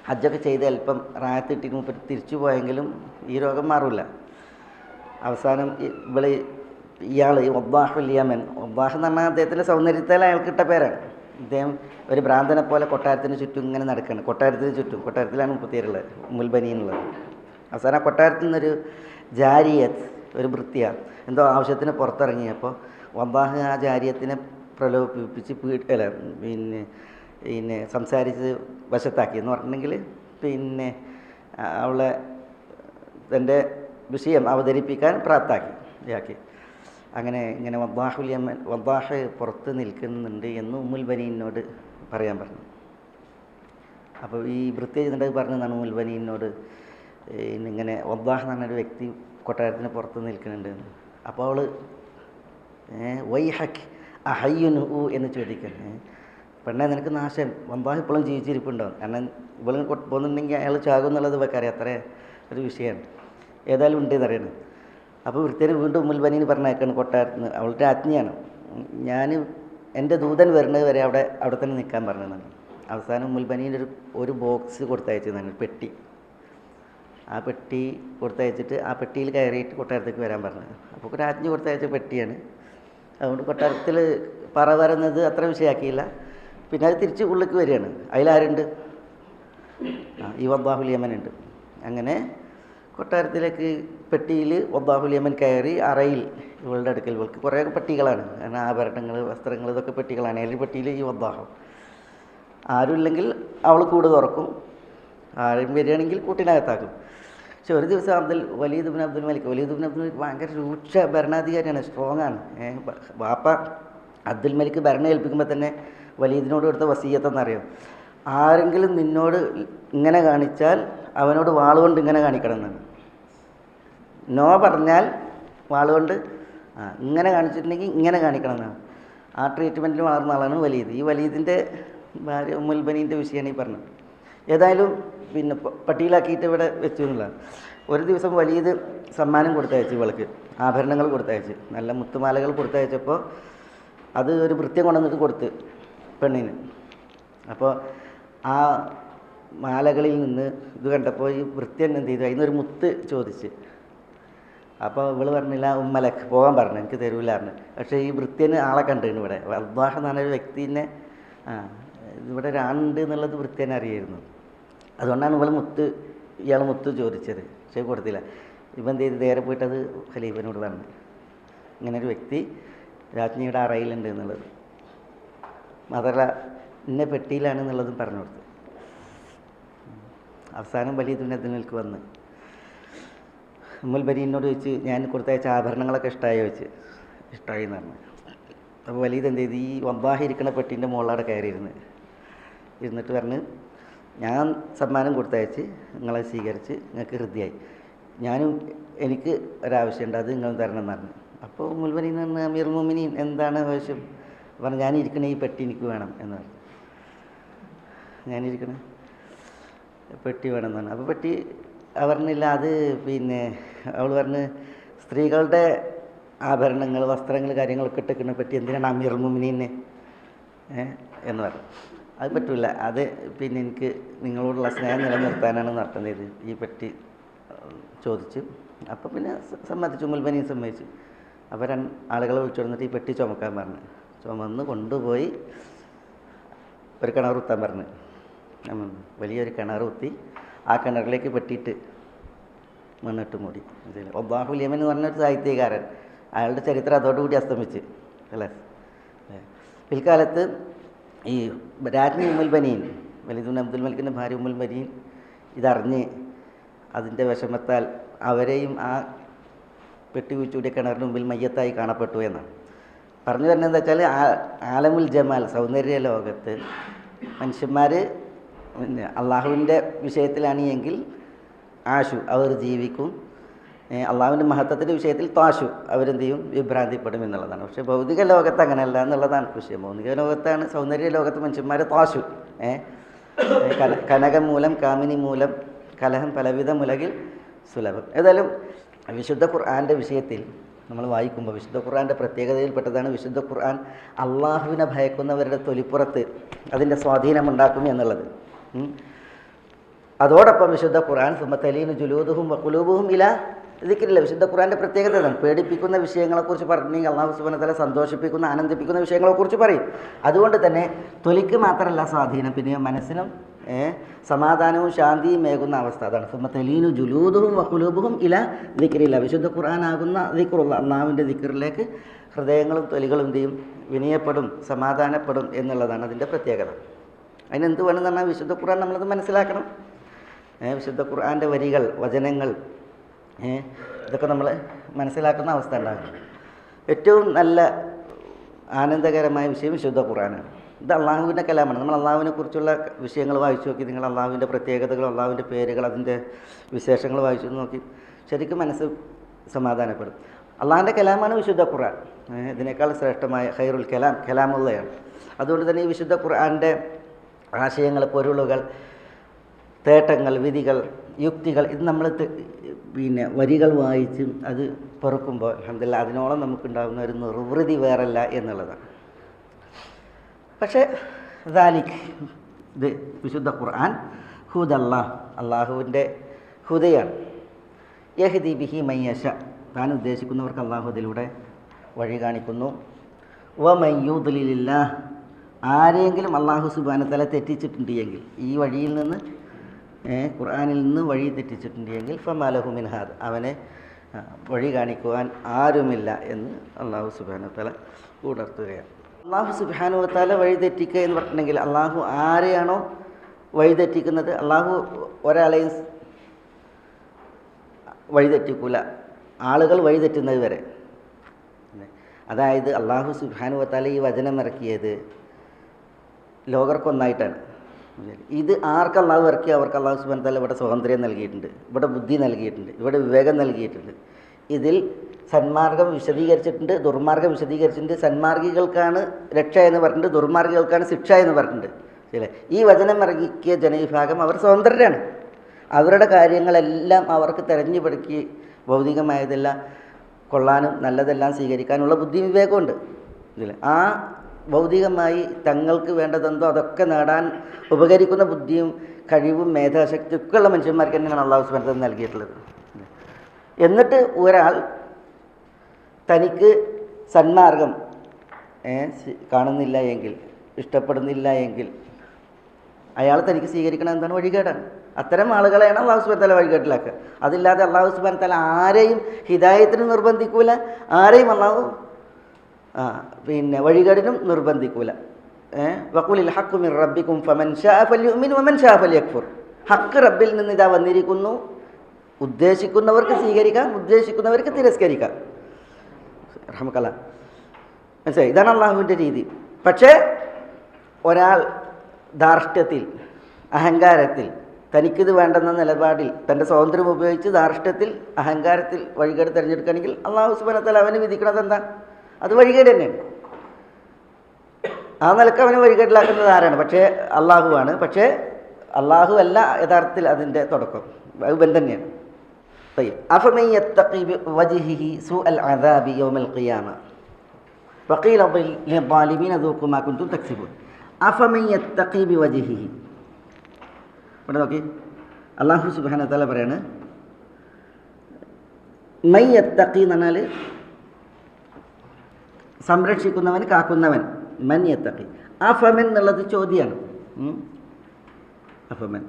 ഹജ്ജൊക്കെ ചെയ്ത് അല്പം റായത്തിട്ട് തിരിച്ചു പോയെങ്കിലും ഈ രോഗം മാറില്ല. അവസാനം ഇവള് ഇയാൾ ഈ വദ്ദാഹുൽ യമൻ, വദ്ദാഹ് എന്ന് പറഞ്ഞാൽ അദ്ദേഹത്തിൻ്റെ സൗന്ദര്യത്താൽ അയാൾക്ക് ഇട്ട പേരാണ്. ഇദ്ദേഹം ഒരു ഭ്രാന്തനെ പോലെ കൊട്ടാരത്തിന് ചുറ്റും ഇങ്ങനെ നടക്കുകയാണ്. കൊട്ടാരത്തിന് ചുറ്റും, കൊട്ടാരത്തിലാണ് മുപ്പത്തിയേറുള്ളത്, മുൽബനിന്നുള്ളത്. അവസാനം കൊട്ടാരത്തിൽ നിന്നൊരു ജാരിയത്ത്, ഒരു ഭൃത്യ എന്തോ ആവശ്യത്തിന് പുറത്തിറങ്ങിയപ്പോൾ വദ്ദാഹ് ആ ജാരിയത്തിനെ പ്രലോഭിപ്പിച്ച് പിന്നെ സംസാരിച്ച് വശത്താക്കി എന്ന് പറഞ്ഞിട്ടുണ്ടെങ്കിൽ പിന്നെ അവളെ തൻ്റെ വിഷയം അവതരിപ്പിക്കാൻ പ്രാപ്താക്കി. അങ്ങനെ ഇങ്ങനെ വദ്ദാഹുൽ യമൻ, വദ്ദാഹ് പുറത്ത് നിൽക്കുന്നുണ്ട് എന്ന് ഉമ്മുൽ ബനീനോട് പറയാൻ പറഞ്ഞു. അപ്പോൾ ഈ ഭൃത്യ ചെയ്തിട്ട് പറഞ്ഞതാണ് ഉമ്മുൽ ബനീനോട്, ഇങ്ങനെ വദ്ദാഹ് എന്ന് പറഞ്ഞൊരു വ്യക്തി കൊട്ടാരത്തിന് പുറത്ത് നിൽക്കുന്നുണ്ട് എന്ന്. അപ്പോൾ അവൾ വൈഹക് അഹയ്യുനുഹു എന്ന് ചോദിക്കുന്നു. പെണ്ണെ നിനക്ക് നാശം, വദ്ദാഹ് ഇപ്പോഴും ജീവിച്ചിരിപ്പുണ്ടാവും. കാരണം ഇവളും പോകുന്നുണ്ടെങ്കിൽ അയാൾ ചാകും എന്നുള്ളത് വെക്കാറിയാം, അത്ര ഒരു വിഷയമാണ്. ഏതായാലും ഉണ്ട് എന്നറിയണം. അപ്പോൾ വൃത്തിനെ വീണ്ടും ഉമ്മുൽ ബനീന് പറഞ്ഞേക്കാണ് കൊട്ടാരത്തിന്. അവളുടെ ആജ്ഞയാണ്, ഞാൻ എൻ്റെ ദൂതൻ വരുന്നത് വരെ അവിടെ തന്നെ നിൽക്കാൻ പറഞ്ഞതാണ്. അവസാനം ഉമ്മുൽ ബനീൻ്റെ ഒരു ബോക്സ് കൊടുത്തയച്ചതാണ്, പെട്ടി. ആ പെട്ടി കൊടുത്തയച്ചിട്ട് ആ പെട്ടിയിൽ കയറിയിട്ട് കൊട്ടാരത്തേക്ക് വരാൻ പറഞ്ഞത്. അപ്പോൾ രാജ്ഞി കൊടുത്തയച്ച പെട്ടിയാണ്. അതുകൊണ്ട് കൊട്ടാരത്തിൽ പറ വരുന്നത് അത്ര വിഷയമാക്കിയില്ല. പിന്നെ അത് തിരിച്ച് ഉള്ളിലേക്ക് വരികയാണ്. അതിലാരുണ്ട്? ഈ വദ്ദാഹുൽ യമൻ ഉണ്ട്. അങ്ങനെ കൊട്ടാരത്തിലേക്ക് പെട്ടിയിൽ വദ്ദാഹുൽ യമൻ കയറി അറയിൽ ഇവളുടെ അടുക്കൽ, ഇവൾക്ക് കുറേ പെട്ടികളാണ്, കാരണം ആഭരണങ്ങൾ, വസ്ത്രങ്ങൾ, ഇതൊക്കെ പെട്ടികളാണ്. ഏതൊരു പെട്ടിയിൽ ഈ വദ്ദാഹ്. ആരുമില്ലെങ്കിൽ അവൾ കൂട് തുറക്കും, ആരും വരികയാണെങ്കിൽ കൂട്ടിനകത്താക്കും. പക്ഷെ ഒരു ദിവസം വലീദ് ഇബ്നു അബ്ദുൽ മലിക് ഭയങ്കര രൂക്ഷ ഭരണാധികാരിയാണ്, സ്ട്രോങ് ആണ്. വാപ്പ അബ്ദുൽ മലിക് ഭരണം ഏൽപ്പിക്കുമ്പോൾ തന്നെ വലീദിനോട് കൊടുത്ത വസീയത്തെന്നറിയാം, ആരെങ്കിലും നിന്നോട് ഇങ്ങനെ കാണിച്ചാൽ അവനോട് വാളുകൊണ്ട് ഇങ്ങനെ കാണിക്കണം എന്നാണ്. നോ പറഞ്ഞാൽ വാളുകൊണ്ട് ഇങ്ങനെ കാണിച്ചിട്ടുണ്ടെങ്കിൽ ഇങ്ങനെ കാണിക്കണം എന്നാണ്. ആ ട്രീറ്റ്മെൻറ്റിൽ വളർന്ന ആളാണ് വലീദ്. ഈ വലീദിൻ്റെ ഭാര്യ ഉമ്മുൽ ബനീൻ്റെ വിഷയമാണ് ഈ പറഞ്ഞത്. ഏതായാലും പിന്നെ പട്ടിയിലാക്കിയിട്ട് ഇവിടെ വെച്ചു എന്നുള്ളതാണ്. ഒരു ദിവസം വലീദ് സമ്മാനം കൊടുത്തയച്ചു, ഇവൾക്ക് ആഭരണങ്ങൾ കൊടുത്തയച്ച്, നല്ല മുത്തുമാലകൾ കൊടുത്തയച്ചപ്പോൾ അത് ഒരു ഭൃത്യം കൊണ്ടുവന്നിട്ട് കൊടുത്ത് പെണ്ണിന്. അപ്പോൾ ആ മാലകളിൽ നിന്ന് ഇത് കണ്ടപ്പോൾ ഈ ഭൃത്യൻ എന്ത് ചെയ്തു, അതിനൊരു മുത്ത് ചോദിച്ച്. അപ്പോൾ ഇവള് പറഞ്ഞില്ല, ഉമ്മലക്ക് പോകാൻ പറഞ്ഞു, എനിക്ക് തരൂലായിരുന്നു. പക്ഷേ ഈ ഭൃത്യന് ആളെ കണ്ടിരുന്നു ഇവിടെ. വദ്ദാഹ് എന്ന് പറഞ്ഞൊരു വ്യക്തിനെ ഇവിടെ ഒരാളുണ്ട് എന്നുള്ളത് ഭൃത്യനെ അറിയായിരുന്നു. അതുകൊണ്ടാണ് ഇയാൾ മുത്ത് ചോദിച്ചത്. പക്ഷേ കൊടുത്തില്ല. ഇവൻ എന്ത് ചെയ്ത് നേരെ പോയിട്ടത് ഖലീഫിനോട് പറഞ്ഞു, ഇങ്ങനൊരു വ്യക്തി രാജ്ഞിയുടെ അറയിലുണ്ട് എന്നുള്ളത്, മാത്രമല്ല ഇന്ന പെട്ടിയിലാണ് എന്നുള്ളതും പറഞ്ഞു കൊടുത്തു. അവസാനം വലീദ് ഇബ്നു അബ്ദുൽ മലിക് വന്ന് ഉമ്മുൽ ബനീനോട് ചോദിച്ച്, ഞാൻ കൊടുത്തയച്ച ആഭരണങ്ങളൊക്കെ ഇഷ്ടമായി ചോദിച്ച്. ഇഷ്ടമായി എന്ന് പറഞ്ഞു. അപ്പോൾ വലീദ് എന്ത് ചെയ്ത്, ഈ വദ്ദാഹ് ഇരിക്കുന്ന പെട്ടീൻ്റെ മുകളിലവിടെ ഇരുന്നിട്ട് പറഞ്ഞ്, ഞാൻ സമ്മാനം കൊടുത്തയച്ച് നിങ്ങളെ സ്വീകരിച്ച് നിങ്ങൾക്ക് ഹൃദ്യമായി, എനിക്ക് ഒരാവശ്യമുണ്ട്, അത് നിങ്ങൾ തരണം എന്ന് പറഞ്ഞു. അപ്പോൾ ഉമ്മുൽ ബനീൻ പറഞ്ഞ അമീറുൽ മുഅ്മിനീൻ എന്താണ് ആവശ്യം പറഞ്ഞു, ഞാനിരിക്കണ ഈ പെട്ടി എനിക്ക് വേണം എന്ന് പറഞ്ഞു. ഞാനിരിക്കണ പെട്ടി വേണം എന്ന് പറഞ്ഞു. അപ്പോൾ പെട്ടി പറഞ്ഞില്ല, അത് പിന്നെ അവൾ പറഞ്ഞ്, സ്ത്രീകളുടെ ആഭരണങ്ങൾ, വസ്ത്രങ്ങൾ, കാര്യങ്ങളൊക്കെ ഇട്ടിരിക്കുന്ന പെട്ടി എന്തിനാണ് അമീറുൽ മുഅ്മിനീനെ എന്ന് പറഞ്ഞു. അത് പറ്റില്ല, അത് പിന്നെ എനിക്ക് നിങ്ങളോടുള്ള സ്നേഹം നിലനിർത്താനാണ് നടത്തുന്നത്, ഈ പെട്ടി ചോദിച്ചു. അപ്പോൾ പിന്നെ സമ്മതിച്ചു, ഉമ്മുൽ ബനീൻ സമ്മതിച്ചു. അപ്പോൾ ആളുകളെ വിളിച്ചു വന്നിട്ട് ഈ പെട്ടി ചുമക്കാൻ പറഞ്ഞു. ചുമന്ന് കൊണ്ടുപോയി ഒരു കിണർ കുത്താൻ പറഞ്ഞു. വലിയൊരു കിണർ കുത്തി ആ കിണറിലേക്ക് പെട്ടിയിട്ട് മണ്ണിട്ട് മൂടി. വദ്ദാഹുൽ യമൻ എന്ന് പറഞ്ഞൊരു സാഹിത്യകാരൻ, അയാളുടെ ചരിത്രം അതോടുകൂടി അസ്തമിച്ച് അല്ലേ. പിൽക്കാലത്ത് ഈ രാജ്ഞി ഉമ്മുൽ ബനീൻ, വലീദ് ഇബ്നു അബ്ദുൽ മലിക്കിൻ്റെ ഭാര്യ ഉമ്മുൽ ബനീൻ ഇതറിഞ്ഞ് അതിൻ്റെ വിഷമത്താൽ അവരെയും ആ പെട്ടി കുഴിച്ചൂടിയ കിണറിന് മുമ്പിൽ മയ്യത്തായി കാണപ്പെട്ടു എന്നാണ് പറഞ്ഞു വരുന്നത്. എന്താ വെച്ചാൽ ആലമുൽ ജമാൽ, സൗന്ദര്യ ലോകത്ത് മനുഷ്യന്മാർ അള്ളാഹുവിൻ്റെ വിഷയത്തിലാണ് എങ്കിൽ ആശു അവർ ജീവിക്കും, അള്ളാഹുവിൻ്റെ മഹത്വത്തിൻ്റെ വിഷയത്തിൽ താശു അവരെന്ത് ചെയ്യും, വിഭ്രാന്തിപ്പെടും എന്നുള്ളതാണ്. പക്ഷേ ഭൗതിക ലോകത്ത് അങ്ങനെയല്ല എന്നുള്ളതാണ് വിഷയം. ഭൗതിക ലോകത്താണ്, സൗന്ദര്യ ലോകത്ത് മനുഷ്യന്മാർ താശു, കനകം മൂലം കാമിനി മൂലം കലഹം പലവിധ മുലകിൽ സുലഭം. ഏതായാലും വിശുദ്ധ ഖുർആൻ്റെ വിഷയത്തിൽ നമ്മൾ വായിക്കുമ്പോൾ വിശുദ്ധ ഖുർആൻ്റെ പ്രത്യേകതയിൽപ്പെട്ടതാണ് വിശുദ്ധ ഖുർആൻ അള്ളാഹുവിനെ ഭയക്കുന്നവരുടെ തൊലിപ്പുറത്ത് അതിൻ്റെ സ്വാധീനമുണ്ടാക്കും എന്നുള്ളത്. അതോടൊപ്പം വിശുദ്ധ ഖുർആൻ സുമ്മത്തലീനു ജുലൂദുഹും വഖുലൂബുഹും ഇലാ ദിക്റില്ല. വിശുദ്ധ ഖുർആൻ്റെ പ്രത്യേകത എന്താണ്? പേടിപ്പിക്കുന്ന വിഷയങ്ങളെക്കുറിച്ച് പറഞ്ഞെങ്കിൽ അള്ളാഹു സുബ്ഹാനഹു വ തആല സന്തോഷിപ്പിക്കുന്ന ആനന്ദിപ്പിക്കുന്ന വിഷയങ്ങളെക്കുറിച്ച് പറയും. അതുകൊണ്ട് തന്നെ തൊലിക്ക് മാത്രമല്ല സ്വാധീനം, പിന്നെ മനസ്സിനും സമാധാനവും ശാന്തിയും മേകുന്ന അവസ്ഥ. അതാണ് സുമ്മ തലീനു ജുലൂദുഹും വഖുലൂബുഹും ഇലാ ദിക്റില്ല. വിശുദ്ധ ഖുർആനാകുന്ന ദിക്റുള്ള അള്ളാഹുവിൻ്റെ ദിക്റിലേക്ക് ഹൃദയങ്ങളും തൊലികളും എന്ത് ചെയ്യും? വിനയപ്പെടും, സമാധാനപ്പെടും എന്നുള്ളതാണ് അതിൻ്റെ പ്രത്യേകത. അതിനെന്ത് വേണമെന്ന് പറഞ്ഞാൽ വിശുദ്ധ ഖുർആൻ നമ്മളത് മനസ്സിലാക്കണം. വിശുദ്ധ ഖുർആൻ്റെ വരികൾ, വചനങ്ങൾ, ഇതൊക്കെ നമ്മൾ മനസ്സിലാക്കുന്ന അവസ്ഥ ഉണ്ടാകും. ഏറ്റവും നല്ല ആനന്ദകരമായ വിഷയം വിശുദ്ധ ഖുർആനാണ്. ഇത് അള്ളാഹുവിൻ്റെ കലാമാണ്. നമ്മൾ അള്ളാഹുവിനെ കുറിച്ചുള്ള വിഷയങ്ങൾ വായിച്ചു നോക്കി, നിങ്ങൾ അള്ളാഹുവിൻ്റെ പ്രത്യേകതകൾ, അള്ളാഹുവിൻ്റെ പേരുകൾ, അതിൻ്റെ വിശേഷങ്ങൾ വായിച്ചു നോക്കി ശരിക്കും മനസ്സ് സമാധാനപ്പെടും. അള്ളാഹിൻ്റെ കലാമാണ് വിശുദ്ധ ഖുർആൻ. ഇതിനേക്കാൾ ശ്രേഷ്ഠമായ ഖൈറുൽ കലാമുള്ളയാണ്. അതുകൊണ്ട് തന്നെ ഈ വിശുദ്ധ ഖുർആൻ്റെ ആശയങ്ങൾ, പൊരുളുകൾ, തേട്ടങ്ങൾ, വിധികൾ, യുക്തികൾ, ഇത് നമ്മൾ പിന്നെ വരികൾ വായിച്ചും അത് പൊറുക്കുമ്പോൾ അൽഹംദുലില്ലാഹ് അതിനോളം നമുക്കുണ്ടാകുന്ന ഒരു നിർവൃതി വേറല്ല എന്നുള്ളതാണ്. പക്ഷേ ഇത് വിശുദ്ധ ഖുർആൻ ഹുദല്ലാഹ്, അള്ളാഹുവിൻ്റെ ഹുദയാണ്. യഹ്ദി ബിഹി മൻ യശാ, താൻ ഉദ്ദേശിക്കുന്നവർക്ക് അള്ളാഹു അതിലൂടെ വഴി കാണിക്കുന്നു. വമൻ യുദ്ലിലില്ലാഹ്, ആരെങ്കിലും അള്ളാഹു സുബ്ഹാനഹു വ തആല തെറ്റിച്ചിട്ടുണ്ട് എങ്കിൽ, ഈ വഴിയിൽ നിന്ന് ഖുർആനിൽ നിന്ന് വഴി തെറ്റിച്ചിട്ടുണ്ട് എങ്കിൽ ഫമാ ലഹു മിൻ ഹാദ്, അവനെ വഴി കാണിക്കുവാൻ ആരുമില്ല എന്ന് അള്ളാഹു സുബ്ഹാനഹു വ തആല ഉണർത്തുകയാണ്. അള്ളാഹു സുബ്ഹാനഹു വ തആല വഴി തെറ്റിക്കുക എന്ന് പറഞ്ഞിട്ടുണ്ടെങ്കിൽ അള്ളാഹു ആരെയാണോ വഴി തെറ്റിക്കുന്നത്, അള്ളാഹു ഒരാളെയും വഴി തെറ്റിക്കൂല, ആളുകൾ വഴി തെറ്റുന്നത് വരെ. അതായത് അള്ളാഹു സുബ്ഹാനഹു വ തആല ഈ വചനം ഇറക്കിയത് ലോകർക്കൊന്നായിട്ടാണ്. ഇത് ആർക്ക് അള്ളാഹു ഇറക്കി അവർക്ക് അള്ളാഹു സുബ്ഹാനഹു വ തആല ഇവിടെ സ്വാതന്ത്ര്യം നൽകിയിട്ടുണ്ട്, ഇവിടെ ബുദ്ധി നൽകിയിട്ടുണ്ട്, ഇവിടെ വിവേകം നൽകിയിട്ടുണ്ട്. ഇതിൽ സന്മാർഗം വിശദീകരിച്ചിട്ടുണ്ട്, ദുർമാർഗം വിശദീകരിച്ചിട്ടുണ്ട്. സന്മാർഗികൾക്കാണ് രക്ഷ എന്ന് പറഞ്ഞിട്ടുണ്ട്, ദുർമാർഗികൾക്കാണ് ശിക്ഷ എന്ന് പറഞ്ഞിട്ടുണ്ട്. ശരി, ഈ വചനം ഇറക്കിയ ജനവിഭാഗം അവർ സ്വതന്ത്രരാണ്. അവരുടെ കാര്യങ്ങളെല്ലാം അവർക്ക് തെരഞ്ഞു പിടിക്കുക, ഭൗതികമായതെല്ലാം കൊള്ളാനും നല്ലതെല്ലാം സ്വീകരിക്കാനുള്ള ബുദ്ധിയും വിവേകമുണ്ട്. ഇതിൽ ആ ഭൗതികമായി തങ്ങൾക്ക് വേണ്ടതെന്തോ അതൊക്കെ നേടാൻ ഉപകരിക്കുന്ന ബുദ്ധിയും കഴിവും മേധാശക്തിയും ഒക്കെ ഉള്ള മനുഷ്യന്മാർക്ക് തന്നെയാണ് അള്ളാഹു സുബ്ഹാനഹു വ തആല നൽകിയിട്ടുള്ളത്. എന്നിട്ട് ഒരാൾ തനിക്ക് സന്മാർഗം കാണുന്നില്ല എങ്കിൽ, ഇഷ്ടപ്പെടുന്നില്ല എങ്കിൽ അയാൾ തനിക്ക് സ്വീകരിക്കണം എന്താണ്? വഴികേടാണ്. അത്തരം ആളുകളെയാണ് അള്ളാഹു സുബ്ഹാനഹു വ തആല വഴികേട്ടിലാക്കുക. അതില്ലാതെ അള്ളാഹു സുബ്ഹാനഹു വ തആല ആരെയും ഹിദായത്തിന് നിർബന്ധിക്കൂല, ആരെയും അള്ളാഹു പിന്നെ വഴികേടിനും നിർബന്ധിക്കൂല. വഖുലിൽ ഹഖ്ഖു മിർ റബ്ബിക്കും ഫമൻ ശാഅ ഫൽയുമിൻ വമൻ ശാഅ ഫൽയക്ഫുർ. ഹക്ക് റബ്ബിൽ നിന്ന് ഇതാ വന്നിരിക്കുന്നു, ഉദ്ദേശിക്കുന്നവർക്ക് സ്വീകരിക്കാം, ഉദ്ദേശിക്കുന്നവർക്ക് തിരസ്കരിക്കാം. റഹ്മക്കല്ലാ, മനസ്സിലായി? ഇതാണ് അള്ളാഹുവിൻ്റെ രീതി. പക്ഷേ ഒരാൾ ധാർഷ്ട്യത്തിൽ, അഹങ്കാരത്തിൽ, തനിക്കിത് വേണ്ടെന്ന നിലപാടിൽ, തൻ്റെ സ്വാതന്ത്ര്യം ഉപയോഗിച്ച് ധാർഷ്ട്യത്തിൽ, അഹങ്കാരത്തിൽ വഴികേട് തിരഞ്ഞെടുക്കുകയാണെങ്കിൽ അള്ളാഹു സുബ്ഹാനഹു വ തആല അവന് വിധിക്കുന്നത് എന്താ? അത് വഴികേട് തന്നെയാണ്. ആ നിലക്ക് അവനെ വഴികേട്ടിലാക്കുന്നത് ആരാണ്? പക്ഷേ അള്ളാഹുവാണ്. പക്ഷേ അള്ളാഹു അല്ല യഥാർത്ഥത്തിൽ അതിൻ്റെ തുടക്കം, ഇവൻ തന്നെയാണ്. അഫമൻ യത്തഖി ബിവജ്ഹിഹി സൂഅൽ അദാബി യൗമൽ ഖിയാമ വഖീല ലിദ്ദാലിമീന ദൂഖൂ മാ കുൻതും തക്സിബൂൻ. അഫമൻ യത്തഖി ബിവജ്ഹിഹി, ഇവിടെ നോക്കി അള്ളാഹു സുബ്ഹാനഹു വ തആല പറയാണ്, മൻ യത്തഖി എന്ന് പറഞ്ഞാൽ സംരക്ഷിക്കുന്നവൻ, കാക്കുന്നവൻ. മൻ യത്തഖി, അഫമൻ എന്നുള്ളത് ചോദ്യമാണ്. അഫമൻ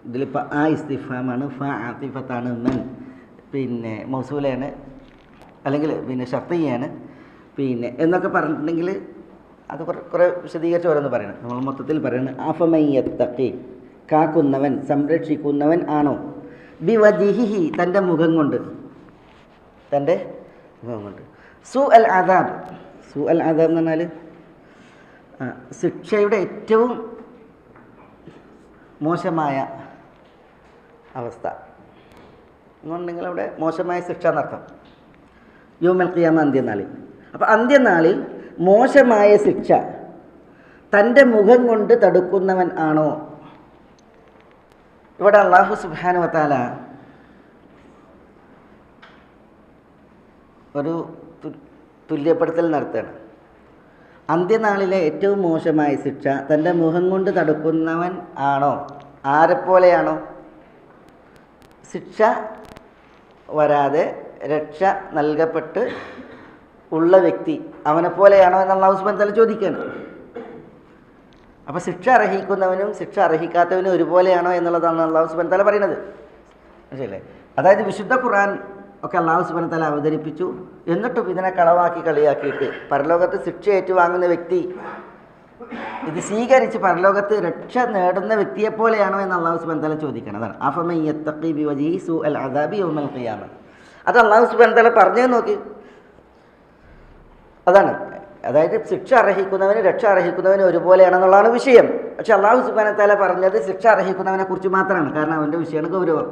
ഇതിലിപ്പോൾ ആ ഇസ്തിഫാമാണ്, ഫ ആതിഫത്താണ്, മൻ പിന്നെ മൗസൂലയാണ്, അല്ലെങ്കിൽ പിന്നെ ഷർത്തിയാണ്, പിന്നെ എന്നൊക്കെ പറഞ്ഞിട്ടുണ്ടെങ്കിൽ അത് കുറേ വിശദീകരിച്ച് ഓരോന്ന് പറയണം. നമ്മൾ മൊത്തത്തിൽ പറയണം അഫമൻ യത്തഖി, കാക്കുന്നവൻ, സംരക്ഷിക്കുന്നവൻ ആണോ? ബിവജ്ഹിഹി, തൻ്റെ മുഖം കൊണ്ട്, തൻ്റെ മുഖം കൊണ്ട്. സൂഅൽ അദാബ്, സൂഅൽ അദാബ് എന്ന് പറഞ്ഞാൽ ശിക്ഷയുടെ ഏറ്റവും മോശമായ അവസ്ഥ എന്നുണ്ടെങ്കിൽ അവിടെ മോശമായ ശിക്ഷ എന്നർത്ഥം. യൗമൽ ഖിയാമ, അന്ത്യനാളിൽ. അപ്പോൾ അന്ത്യനാളിൽ മോശമായ ശിക്ഷ തൻ്റെ മുഖം കൊണ്ട് തടുക്കുന്നവൻ ആണോ? ഇവിടെ അല്ലാഹു സുബ്ഹാനഹു വ തആല ഒരു തുല്യപ്പെടുത്തൽ നടത്തുകയാണ്. അന്ത്യനാളിലെ ഏറ്റവും മോശമായ ശിക്ഷ തൻ്റെ മുഖം കൊണ്ട് തടുക്കുന്നവൻ ആണോ? ആരെപ്പോലെയാണോ? ശിക്ഷ വരാതെ രക്ഷ നൽകപ്പെട്ട് ഉള്ള വ്യക്തി അവനെപ്പോലെയാണോ എന്ന് അല്ലാഹു സുബ്ഹാനഹു വ തആല ചോദിക്കുകയാണ്. അപ്പോൾ ശിക്ഷ അർഹിക്കുന്നവനും ശിക്ഷ അർഹിക്കാത്തവനും ഒരുപോലെയാണോ എന്നുള്ളതാണ് അല്ലാഹു സുബ്ഹാനഹു വ തആല പറയുന്നത്. മനസ്സിലല്ലേ? അതായത് വിശുദ്ധ ഖുർആൻ ഒക്കെ അല്ലാഹു സുബ്ഹാനഹു വ തആല അവതരിപ്പിച്ചു, എന്നിട്ടും ഇതിനെ കളവാക്കി കളിയാക്കിയിട്ട് പരലോകത്ത് ശിക്ഷ ഏറ്റുവാങ്ങുന്ന വ്യക്തി ഇത് സ്വീകരിച്ച് പരലോകത്ത് രക്ഷ നേടുന്ന വ്യക്തിയെപ്പോലെയാണോ എന്ന് അല്ലാഹു സുബ്ഹാനഹു വ തആല ചോദിക്കണം. അതാണ് അഫമൻ യത്തഖി ബിവജ്ഹി സൂഅൽ അദാബി യൗമൽ ഖിയാമ. അത് അല്ലാഹു സുബ്ഹാനഹു വ തആല പറഞ്ഞു നോക്കി. അതാണ്, അതായത് ശിക്ഷ അർഹിക്കുന്നവന് രക്ഷ അർഹിക്കുന്നവന് ഒരുപോലെയാണെന്നുള്ളതാണ് വിഷയം. പക്ഷെ അല്ലാഹു സുബ്ഹാനഹു വ തആല പറഞ്ഞത് ശിക്ഷ അർഹിക്കുന്നവനെ കുറിച്ച് മാത്രമാണ്. കാരണം അവൻ്റെ വിഷയമാണ് ഗൗരവം.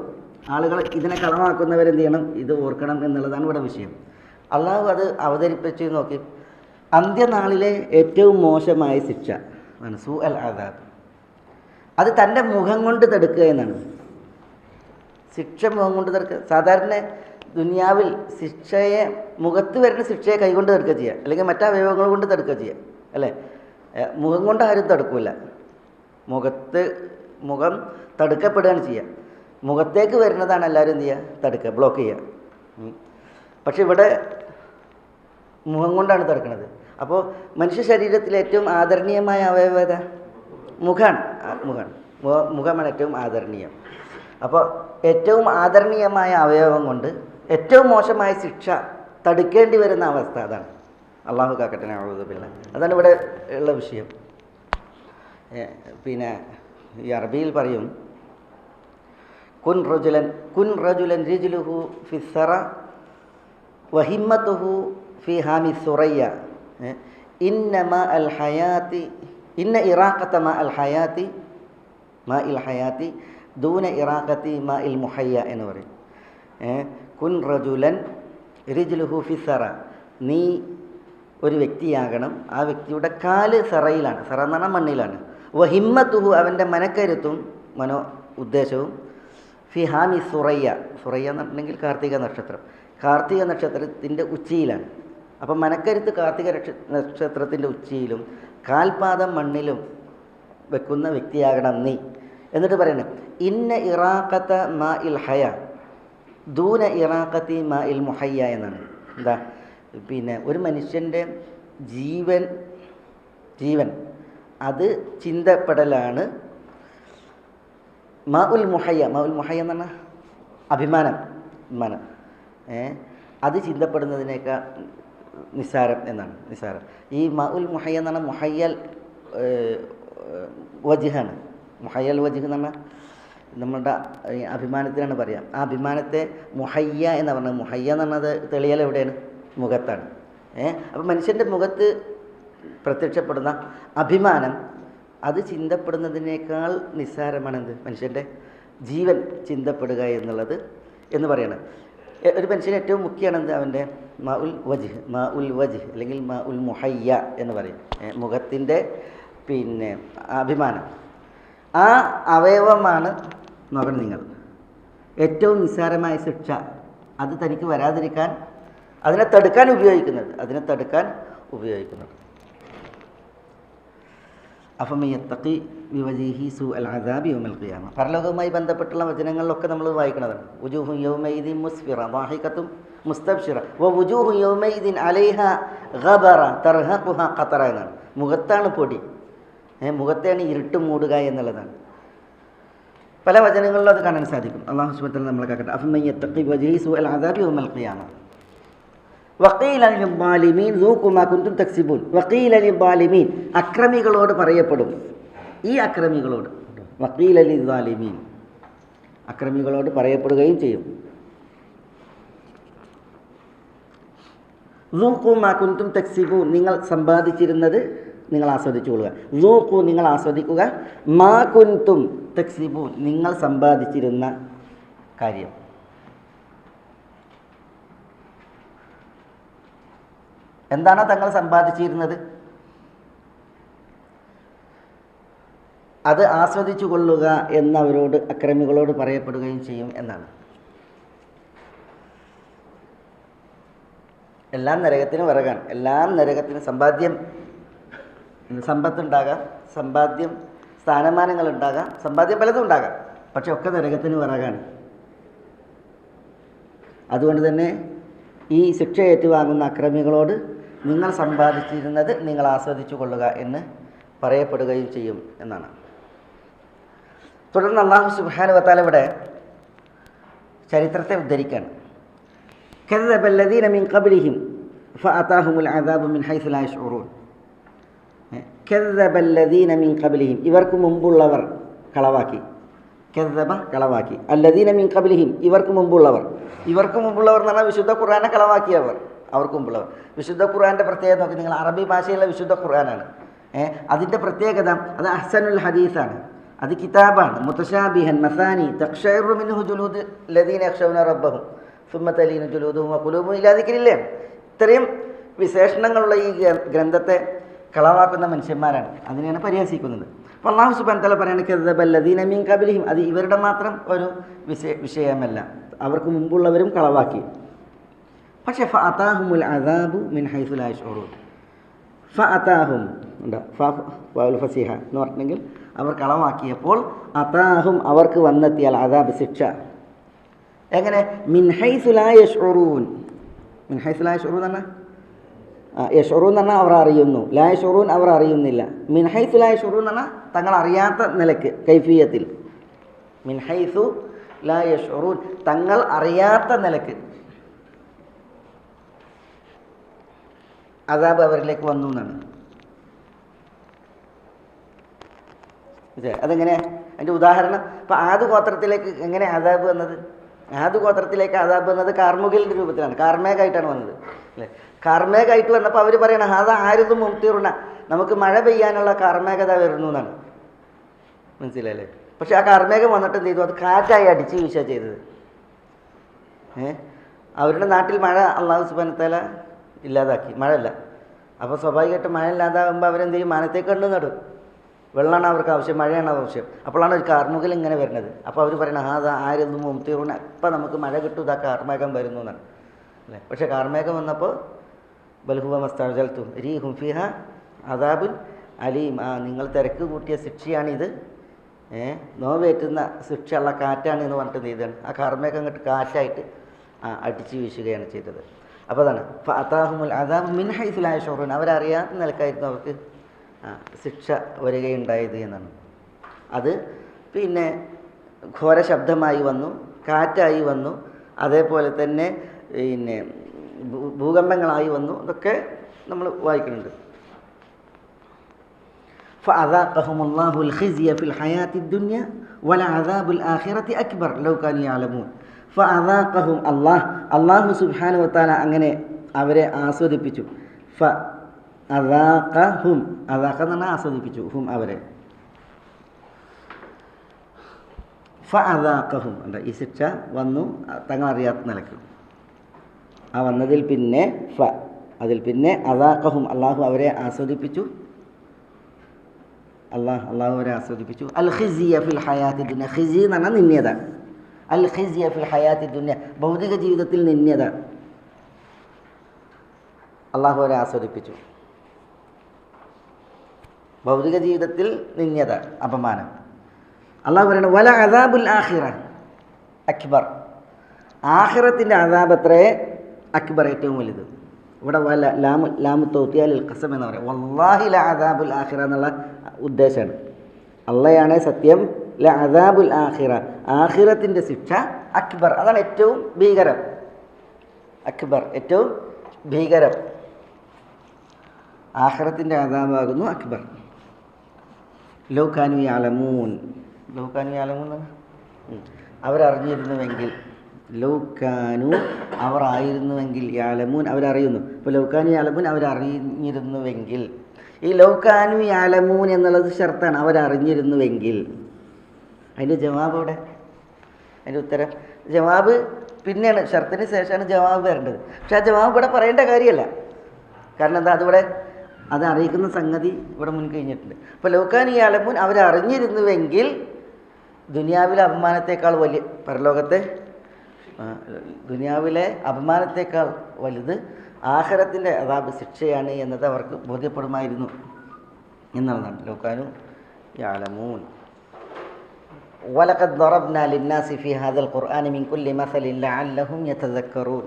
ആളുകൾ ഇതിനെ കളവാക്കുന്നവരെന്ത് ചെയ്യണം, ഇത് ഓർക്കണം എന്നുള്ളതാണ് ഇവിടെ വിഷയം. അള്ളാഹു അത് അവതരിപ്പിച്ച് നോക്കി. അന്ത്യനാളിലെ ഏറ്റവും മോശമായ ശിക്ഷ സൂഅൽ അദാബ്, അത് തൻ്റെ മുഖം കൊണ്ട് തടുക്കുക എന്നാണ്. ശിക്ഷ മുഖം കൊണ്ട് തടുക്കുക. സാധാരണ ദുനിയാവിൽ ശിക്ഷയെ, മുഖത്ത് വരുന്ന ശിക്ഷയെ കൈകൊണ്ട് തടുക്കുക ചെയ്യുക, അല്ലെങ്കിൽ മറ്റവയവങ്ങൾ കൊണ്ട് തടുക്കുക ചെയ്യുക, അല്ലേ? മുഖം കൊണ്ട് ആരും തടുക്കില്ല. മുഖം തടുക്കപ്പെടുകയാണ് ചെയ്യുക. മുഖത്തേക്ക് വരുന്നതാണ് എല്ലാവരും എന്ത് ചെയ്യുക, തടുക്കുക, ബ്ലോക്ക് ചെയ്യുക. പക്ഷെ ഇവിടെ മുഖം കൊണ്ടാണ് തടുക്കുന്നത്. അപ്പോൾ മനുഷ്യ ശരീരത്തിലെ ഏറ്റവും ആദരണീയമായ അവയവം ഏതാ? മുഖമാണ്. മുഖമാണ് ഏറ്റവും ആദരണീയം. അപ്പോൾ ഏറ്റവും ആദരണീയമായ അവയവം കൊണ്ട് ഏറ്റവും മോശമായ ശിക്ഷ തടുക്കേണ്ടി വരുന്ന അവസ്ഥ, അതാണ്. അള്ളാഹു കാക്കട്ടെ, നഊദുബില്ലാഹ്. അതാണ് ഇവിടെ ഉള്ള വിഷയം. പിന്നെ ഈ അറബിയിൽ പറയും, കുൻ റജുലൻ റിജ്ലുഹു ഫിസ്സറ വഹിമ്മത്തുഹു ഫി ഹാമി സുറയ്യ ഇന്ന ഇറാഖത മാ അൽ ഹയാത്തി ദൂന ഇറാഖത്തി മാ ഇൽ മുഹയ്യ എന്ന് പറയും. കുൻ റജുലൻ റിജ്ലുഹു ഫിസ്സറ, നീ ഒരു വ്യക്തിയാകണം, ആ വ്യക്തിയുടെ കാല് സറയിലാണ്, സറ എന്ന് പറഞ്ഞാൽ മണ്ണിലാണ്. വഹിമ്മത്തുഹു, അവൻ്റെ മനക്കരുത്തും ഉദ്ദേശവും ഫി ഹാമി സുറയ്യ എന്ന് പറഞ്ഞിട്ടുണ്ടെങ്കിൽ കാർത്തിക നക്ഷത്രത്തിൻ്റെ ഉച്ചിയിലാണ്. അപ്പം മനക്കരുത്ത് കാർത്തിക നക്ഷത്രത്തിൻ്റെ ഉച്ചിയിലും കാൽപാദം മണ്ണിലും വെക്കുന്ന വ്യക്തിയാകണം നീ. എന്നിട്ട് പറയണേ, ഇന്ന ഇറാഖത്ത മാ ഇൽ ഹയ ദൂന ഇറാഖത്തി മാ ഇൽ മുഹയ്യ എന്നാണ്. എന്താ? പിന്നെ ഒരു മനുഷ്യൻ്റെ ജീവൻ അത് ചിന്തപ്പെടലാണ് മാ ഉൽ മുഹയ്യ എന്ന് പറഞ്ഞാൽ അഭിമാനം. അത് ചിന്തപ്പെടുന്നതിനേക്കാൾ നിസ്സാരം എന്നാണ്. ഈ മാ ഉൽ മുഹയ്യ എന്ന് പറഞ്ഞാൽ മുഹയ്യൽ വജ്ഹാണ്. മുഹയ്യൽ വജ്ഹ് എന്ന് പറഞ്ഞാൽ നമ്മളുടെ അഭിമാനത്തിനാണ് പറയാം. ആ അഭിമാനത്തെ മുഹയ്യ എന്ന് പറഞ്ഞത്, മുഹയ്യ എന്ന് പറഞ്ഞത് തെളിയൽ എവിടെയാണ്? മുഖത്താണ്. അപ്പം മനുഷ്യൻ്റെ മുഖത്ത് പ്രത്യക്ഷപ്പെടുന്ന അഭിമാനം അത് ചിന്തപ്പെടുന്നതിനേക്കാൾ നിസ്സാരമാണെന്ത്? മനുഷ്യൻ്റെ ജീവൻ ചിന്തപ്പെടുക എന്നുള്ളത് എന്ന് പറയണം. ഒരു മനുഷ്യന് ഏറ്റവും മുഖ്യമാണെന്ത്? അവൻ്റെ മാ ഉൽ വജ്ഹ് അല്ലെങ്കിൽ മാ ഉൽ മുഹയ്യ എന്ന് പറയും. മുഖത്തിൻ്റെ പിന്നെ അഭിമാനം, ആ അവയവമാണ് നോക്കണം നിങ്ങൾ ഏറ്റവും നിസ്സാരമായ ശിക്ഷ. അത് തനിക്ക് വരാതിരിക്കാൻ, അതിനെ തടുക്കാൻ ഉപയോഗിക്കുന്നത്. അഫമൻ യത്തഖി ബിവജ്ഹിഹി സൂഅൽ അദാബി യൗമൽ ഖിയാമ. പരലോകവുമായി ബന്ധപ്പെട്ടുള്ള വചനങ്ങളിലൊക്കെ നമ്മൾ വായിക്കുന്നതാണ്. വുജൂഹു യൗമൈദിൻ മുസ്ഫിറ ളാഹിഖത്തും മുസ്തബ്ശിറ വവുജൂഹു യൗമൈദിൻ അലൈഹാ ഗബറ തർഹഖുഹാ ഖതറ എന്നാണ്. മുഖത്താണ് പൊടി, മുഖത്തെയാണ് ഇരുട്ട് മൂടുക എന്നുള്ളതാണ്. പല വചനങ്ങളിലും അത് കാണാൻ സാധിക്കും. അല്ലാഹു സുബ്ഹാനഹു വ തആല നമ്മളെ കാക്കട്ടെ. അഫമൻ യത്തഖി ബിവജ്ഹിഹി സൂഅൽ അദാബി യൗമൽ ഖിയാമ വഖീല ലിൽദാലിമീൻ ദൂഖു മാ കുൻതും തക്സിബൂൻ. വഖീല ലിൽദാലിമീൻ, അക്രമികളോട് പറയപ്പെടും. ഈ അക്രമികളോട് വഖീല ലിൽദാലിമീൻ, അക്രമികളോട് പറയപ്പെടുകയും ചെയ്യും. ദൂഖു മാ കുൻതും തക്സിബൂൻ, നിങ്ങൾ സമ്പാദിച്ചിരുന്നത് നിങ്ങൾ ആസ്വദിച്ചുകൊള്ളുക. ദൂഖു, നിങ്ങൾ ആസ്വദിക്കുക. മാ കുൻതും തക്സിബൂൻ, നിങ്ങൾ സമ്പാദിച്ചിരുന്ന കാര്യം. എന്താണോ തങ്ങൾ സമ്പാദിച്ചിരുന്നത് അത് ആസ്വദിച്ചു കൊള്ളുക എന്നവരോട്, അക്രമികളോട് പറയപ്പെടുകയും ചെയ്യും എന്നാണ്. എല്ലാം നരകത്തിന് വിറകാണ്. എല്ലാം നരകത്തിന് സമ്പത്തുണ്ടാകാം, സമ്പാദ്യം സ്ഥാനമാനങ്ങളുണ്ടാകാം, സമ്പാദ്യം പലതും ഉണ്ടാകാം, പക്ഷെ ഒക്കെ നരകത്തിന് വിറകാണ്. അതുകൊണ്ട് തന്നെ ഈ ശിക്ഷ ഏറ്റുവാങ്ങുന്ന അക്രമികളോട് നിങ്ങൾ സമ്പാദിച്ചിരുന്നത് നിങ്ങൾ ആസ്വദിച്ചു കൊള്ളുക എന്ന് പറയപ്പെടുകയും ചെയ്യും എന്നാണ്. തുടർന്ന് അല്ലാഹു സുബ്ഹാനഹു വ തആല ഇവിടെ ചരിത്രത്തെ ഉദ്ധരിക്കുകയാണ്. കദ്ദബ അല്ലദീന മിൻ ഖബ്ലിഹിം ഫഅതാഹുമുൽ അദാബു മിൻ ഹൈസു ലാ യശ്ഉറൂൻ. കദ്ദബ അല്ലദീന മിൻ ഖബ്ലിഹിം, ഇവർക്ക് മുമ്പുള്ളവർ കളവാക്കി. കദ്ദബ കളവാക്കി, അല്ലദീന മിൻ ഖബ്ലിഹിം ഇവർക്ക് മുമ്പുള്ളവർ. ഇവർക്ക് മുമ്പുള്ളവർ എന്ന് പറഞ്ഞാൽ വിശുദ്ധ ഖുർആനെ കളവാക്കിയവർ, അവർക്ക് മുമ്പുള്ളവർ. വിശുദ്ധ ഖുർആൻ്റെ പ്രത്യേകത നോക്കി, നിങ്ങൾ അറബി ഭാഷയിലുള്ള വിശുദ്ധ ഖുർആനാണ്. അതിൻ്റെ പ്രത്യേകത അത് അഹ്സനുൽ ഹദീസാണ്, അത് കിതാബാണ്. മുതശാബിഹൻ മസാനി തഖ്ശഇറു മിൻഹു ജുലൂദു ലദീന യഖ്ശൗന റബ്ബഹും സുമ്മ തലീനു ജുലൂദുഹും വഖുലൂബുഹും ഇലാ ദിക്രില്ലാഹ്. ഇത്രയും വിശേഷണങ്ങളുള്ള ഈ ഗ്രന്ഥത്തെ കളവാക്കുന്ന മനുഷ്യന്മാരാണ്, അതിനെയാണ് പരിഹസിക്കുന്നത്. അപ്പോൾ അല്ലാഹു സുബ്ഹാനഹു വ തആല പറയുന്നത് കദ്ദബ അല്ലദീന മിൻ ഖബ്ലിഹിം, അത് ഇവരുടെ മാത്രം ഒരു വിഷയമല്ല, അവർക്ക് മുമ്പുള്ളവരും കളവാക്കി. പക്ഷേ ഫഅതാഹുമുൽ അദാബു മിൻ ഹൈസു ലാ യശ്ഉറൂൻ. ഫഅതാഹും ഫസിഹ എന്ന് പറഞ്ഞെങ്കിൽ അവർ കളവാക്കിയപ്പോൾ അതാഹും അവർക്ക് വന്നെത്തിയാൽ അദാബ് ശിക്ഷ എങ്ങനെ? മിൻ ഹൈസു ലാ യശ്ഉറൂൻ. മിൻ ഹൈസു ലാ യശ്ഉറൂൻ എന്ന് പറഞ്ഞാൽ യശ്ഉറൂൻ എന്ന് പറഞ്ഞാൽ അവർ അറിയുന്നു, ലാ യശ്ഉറൂൻ അവർ അറിയുന്നില്ല. മിൻ ഹൈസു ലാ യശ്ഉറൂൻ എന്ന് പറഞ്ഞാൽ തങ്ങൾ അറിയാത്ത നിലയ്ക്ക്, കൈഫിയത്തിൽ. മിൻ ഹൈസു ലാ യശ്ഉറൂൻ തങ്ങൾ അറിയാത്ത നിലയ്ക്ക് അദാബ് അവരിലേക്ക് വന്നു എന്നാണ്. അതെങ്ങനെ? അതിൻ്റെ ഉദാഹരണം ഇപ്പോൾ ആദ് ഗോത്രത്തിലേക്ക് എങ്ങനെ അദാബ് വന്നത്? ആദ് ഗോത്രത്തിലേക്ക് അദാബ് വന്നത് കാർമുകിലിൻ്റെ രൂപത്തിലാണ്, കാർമേഘമായിട്ടാണ് വന്നത് അല്ലേ? കാർമേഘമായിട്ട് വന്നപ്പോൾ അവർ പറയണം അത് ആരുതും മുംതിറുന, നമുക്ക് മഴ പെയ്യാനുള്ള കാർമേഘത വരുന്നു എന്നാണ്. മനസ്സിലായില്ലേ? പക്ഷെ ആ കാർമേഘം വന്നിട്ട് എന്ത് ചെയ്തു? അത് കാറ്റായി അടിച്ച് വീശുക ചെയ്തത്. അവരുടെ നാട്ടിൽ മഴ അല്ലാഹു സുബ്ഹാനഹു വ തആല ഇല്ലാതാക്കി, മഴയില്ല. അപ്പോൾ സ്വാഭാവികമായിട്ട് മഴ ഇല്ലാതാകുമ്പോൾ അവരെന്ത് ചെയ്യും? മാനത്തേക്ക് കണ്ണു നടും. വെള്ളമാണ് അവർക്ക് ആവശ്യം, മഴയാണ് ആവശ്യം. അപ്പോഴാണ് ഒരു കാർമുകിൽ ഇങ്ങനെ വരുന്നത്. അപ്പോൾ അവർ പറയണം അത് ആരെന്നും മുംതിറുന, ഇപ്പം നമുക്ക് മഴ കിട്ടും, ഇതാ കാർമേഘം വരുന്നു എന്നാണ് അല്ലേ? പക്ഷേ കാർമേഘം വന്നപ്പോൾ ബൽഹുവ മസ്തഅജൽതും റീഹും ഫിഹ അദാബുൻ അലീം, നിങ്ങൾ തിരക്ക് കൂട്ടിയ ശിക്ഷയാണിത്, നോവേറ്റുന്ന ശിക്ഷയുള്ള കാറ്റാണ് എന്ന് പറഞ്ഞിട്ട് എന്ത് ചെയ്താണ്? ആ കാർമേഘം അങ്ങോട്ട് കാറ്റായിട്ട് അടിച്ചു വീശുകയാണ് ചെയ്തത്. അപ്പോൾ അതാണ് ഫഅതാഹുമുൽ അദാബു മിൻ ഹൈസു ലാ യശ്ഉറൂൻ, അവരറിയാത്ത നിലക്കായിരുന്നു അവർക്ക് ശിക്ഷ വരികയുണ്ടായത് എന്നാണ്. അത് പിന്നെ ഘോര ശബ്ദമായി വന്നു, കാറ്റായി വന്നു, അതേപോലെ തന്നെ പിന്നെ ഭൂകമ്പങ്ങളായി വന്നു. ഇതൊക്കെ നമ്മൾ വായിക്കുന്നുണ്ട്. فأذاقهم الله الخزي في الحياة الدنيا ولعذاب الآخرة أكبر لو كانوا يعلمون. فأذاقهم അല്ലാഹു സുബ്ഹാനഹു വ തആല അങ്ങനെ അവരെ ആസ്വദിപ്പിച്ചു. അദാഖഹും, അദാഖ എന്ന് പറഞ്ഞാൽ ആസ്വദിപ്പിച്ചു, ഹും അവരെ. ഫഅദാഖഹും ഉണ്ട്, ഈ ശിക്ഷ വന്നു തങ്ങൾ അറിയാത്ത നിലയ്ക്ക്. ആ വന്നതിൽ പിന്നെ അതിൽ പിന്നെ അദാഖഹും അള്ളാഹു അവരെ ആസ്വദിപ്പിച്ചു. അള്ളാഹു അവരെ ആസ്വദിപ്പിച്ചു. അൽ ഖിസിയ ഫിൽ ഹയാത്തി ദുനിയ, ഖിസി എന്ന് പറഞ്ഞാൽ നിന്യത. അൽ ഖിസിയ ഫിൽ ഹയാത്തി ദുനിയ, ഭൗതിക ജീവിതത്തിൽ നിന്യത അള്ളാഹു അവരെ ആസ്വദിപ്പിച്ചു. ഭൗതിക ജീവിതത്തിൽ നിന്യത, അപമാനം. അള്ളാഹു പറയുന്നത് വല അദാബുൽ ആഖിറ അക്ബർ, ആഖിറത്തിൻ്റെ അദാബ് എത്രേ അക്ബർ, ഏറ്റവും വലുത്. ഇവിടെ വല ലാമു തൗതിയാലിൽ ഖസം എന്ന് പറയും. വല്ലാഹി ല അദാബുൽ ആഖിറ എന്നുള്ള ഉദ്ദേശമാണ്. അള്ളയാണ് സത്യം, ല അദാബുൽ ആഖിറ, ആഖിറത്തിൻ്റെ ശിക്ഷ അക്ബർ, അതാണ് ഏറ്റവും ഭീകരം. അക്ബർ ഏറ്റവും ഭീകരം, ആഖിറത്തിൻ്റെ അദാബാകുന്നു അക്ബർ. ലൗ കാനു യഅലമൂൻ, ലൗ കാനു യഅലമൂൻ അവരറിഞ്ഞിരുന്നുവെങ്കിൽ, ലൗ കാനു അവർ ആയിരുന്നുവെങ്കിൽ, യഅലമൂൻ അവരറിയുന്നു. ഇപ്പോൾ ലൗ കാനു യഅലമൂൻ അവരറിഞ്ഞിരുന്നുവെങ്കിൽ, ഈ ലൗ കാനു യഅലമൂൻ എന്നുള്ളത് ഷർത്താണ്, അവരറിഞ്ഞിരുന്നുവെങ്കിൽ. അതിൻ്റെ ജവാബ് ഇവിടെ, അതിൻ്റെ ഉത്തരം ജവാബ് പിന്നെയാണ്, ഷർത്തിന് ശേഷമാണ് ജവാബ് വരേണ്ടത്. പക്ഷെ ആ ജവാബ് ഇവിടെ പറയേണ്ട കാര്യമല്ല. കാരണം എന്താ, അതിവിടെ അത് അറിയിക്കുന്ന സംഗതി ഇവിടെ മുൻകഴിഞ്ഞിട്ടുണ്ട്. അപ്പോൾ ലൗ കാനു യഅലമൂൻ അവരറിഞ്ഞിരുന്നുവെങ്കിൽ ദുനിയാവിലെ അപമാനത്തേക്കാൾ വലിയ, പരലോകത്തെ ദുനിയാവിലെ അപമാനത്തേക്കാൾ വലുത് ആഖിറത്തിൻ്റെ അദാബ് ശിക്ഷയാണ് എന്നത് അവർക്ക് ബോധ്യപ്പെടുമായിരുന്നു എന്നുള്ളതാണ്. ലൗ കാനു യഅലമൂൻ. വലഖദ് ദറബ്നാ ലിന്നാസി ഫീ ഹാദൽ ഖുർആനി മിൻ കുല്ലി മസലിൻ ലഅല്ലഹും യതദക്കറൂൻ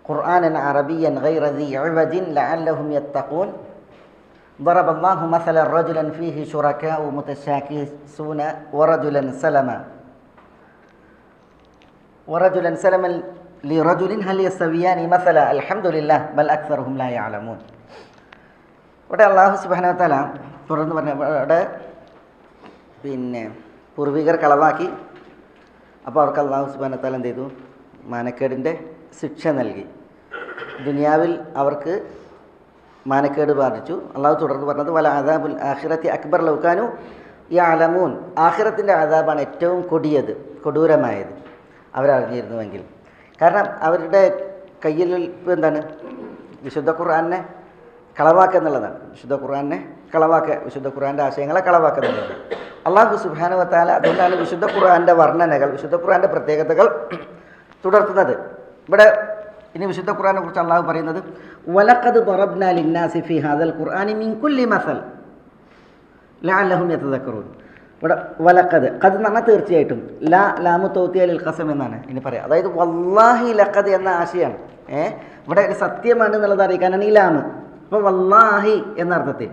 ഖുർആനൻ അറബിയ്യൻ ഗൈറ ദീ ഇവജിൻ ലഅല്ലഹും യത്തഖൂൻ ضرب الله مثلا رجلا فيه شركاء متشاكسون ورجلا سلما لرجل هل يستويان مثلا الحمد لله بل أكثرهم لا يعلمون. ഇവിടെ അല്ലാഹു സുബ്ഹാനഹു വ തആല തുടർന്ന് പറഞ്ഞ ഇവിടെ പിന്നെ പൂർവികർ കളവാക്കി. അപ്പോൾ അവർക്ക് അല്ലാഹു സുബ്ഹാനഹു വ തആല എന്ത് ചെയ്തു? മാനക്കേടിൻ്റെ ശിക്ഷ നൽകി. ദുനിയാവിൽ അവർക്ക് മാനക്കേട് ബാധിച്ചു. അള്ളാഹു തുടർന്ന് പറഞ്ഞത് വല അദാബുൽ ആഖിറത്തി അക്ബർ ലൗ കാനൂ യഅലമൂൻ. ആഖിറത്തിൻ്റെ അദാബാണ് ഏറ്റവും കൊടിയത്, കൊടൂരമായത് അവരറിഞ്ഞിരുന്നുവെങ്കിൽ. കാരണം അവരുടെ കയ്യിൽ ഇപ്പോൾ എന്താണ്? വിശുദ്ധ ഖുർആനെ കളവാക്കുക എന്നുള്ളതാണ്. വിശുദ്ധ ഖുർആനെ കളവാക്കുക, വിശുദ്ധ ഖുർആൻ്റെ ആശയങ്ങളെ കളവാക്കുക എന്നുള്ളതാണ്. അള്ളാഹു സുബ്ഹാനഹു വ തആല അതുകൊണ്ടാണ് വിശുദ്ധ ഖുർആൻ്റെ വർണ്ണനകൾ, വിശുദ്ധ ഖുർആൻ്റെ പ്രത്യേകതകൾ തുടർത്തുന്നത്. ഇവിടെ ഇനി വിശുദ്ധ ഖുർആനെ കുറിച്ച് അള്ളാഹു പറയുന്നത് വലഖദ് ദറബ്നാ ലിന്നാസി ഫീ ഹാദൽ ഖുർആനി മിൻ കുല്ലി മസൽ ലഅല്ലഹും യതദക്കറൂൻ. ഇവിടെ വലഖദ്, ഖദ് എന്ന് പറഞ്ഞാൽ തീർച്ചയായിട്ടും, ലാമു തൗതിയ ലിൽ ഖസം എന്നാണ് ഇനി പറയാം. അതായത് വല്ലാഹി ലഖദ് എന്ന ആശയമാണ്. ഇവിടെ ഒരു സത്യമാണ് എന്നുള്ളത് അറിയിക്കാനാണ് ഈ ലാമ്. അപ്പോൾ വല്ലാഹി എന്ന അർത്ഥത്തിൽ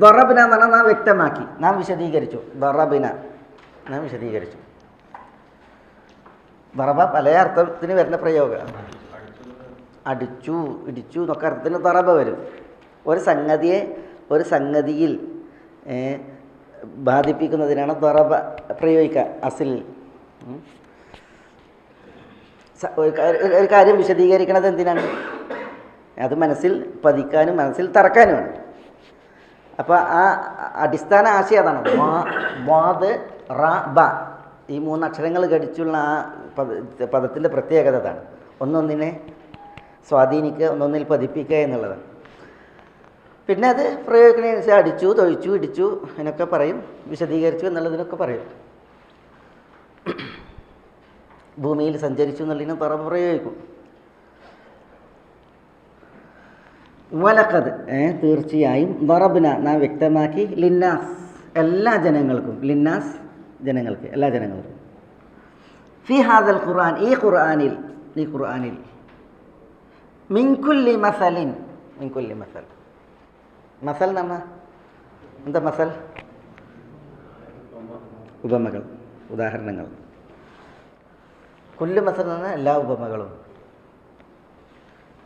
ദറബ്ന എന്ന് പറഞ്ഞാൽ നാം വ്യക്തമാക്കി, നാം വിശദീകരിച്ചു. ദറബ്ന നാം വിശദീകരിച്ചു. ദറബ പല അർത്ഥത്തിന് വരുന്ന പ്രയോഗം. അടിച്ചു, ഇടിച്ചു എന്നൊക്കെ അർത്ഥത്തിന് ദറബ വരും. ഒരു സംഗതിയിൽ ബാധിപ്പിക്കുന്നതിനാണ് ദറബ പ്രയോഗിക്കുക. അസിൽ ഒരു കാര്യം വിശദീകരിക്കുന്നത് എന്തിനാണ്? അത് മനസ്സിൽ പതിക്കാനും മനസ്സിൽ തറക്കാനുമാണ്. അപ്പോൾ ആ അടിസ്ഥാന ആശയം അതാണ്. വാദ് റ ബ ഈ 3 അക്ഷരങ്ങൾ ഘടിച്ചുള്ള ആ പദത്തിൻ്റെ പ്രത്യേകത അതാണ്. ഒന്നൊന്നിനെ സ്വാധീനിക്കുക, ഒന്നൊന്നിൽ പതിപ്പിക്കുക എന്നുള്ളതാണ്. പിന്നെ അത് പ്രയോഗിക്കുന്നതിനനുസരിച്ച് അടിച്ചു, തൊഴിച്ചു, ഇടിച്ചു എന്നൊക്കെ പറയും, വിശദീകരിച്ചു എന്നുള്ളതിനൊക്കെ പറയും. ഭൂമിയിൽ സഞ്ചരിച്ചു എന്നുള്ളതിന് പ്രയോഗിക്കും. വലഖദ് തീർച്ചയായും ദറബ്ന നാം വ്യക്തമാക്കി ലിന്നാസ് എല്ലാ ജനങ്ങൾക്കും, ലിന്നാസ് ജനങ്ങൾക്ക്, എല്ലാ ജനങ്ങൾക്കും ഫി ഹാദൽ ഖുർആൻ ഈ ഖുർആനിൽ മിൻ കുല്ലി മസലിൻ മസൽ നമ്മ എന്താ മസൽ? ഉപമകൾ, ഉദാഹരണങ്ങൾ. കുല്ലു മസൽ എന്ന എല്ലാ ഉപമകളും.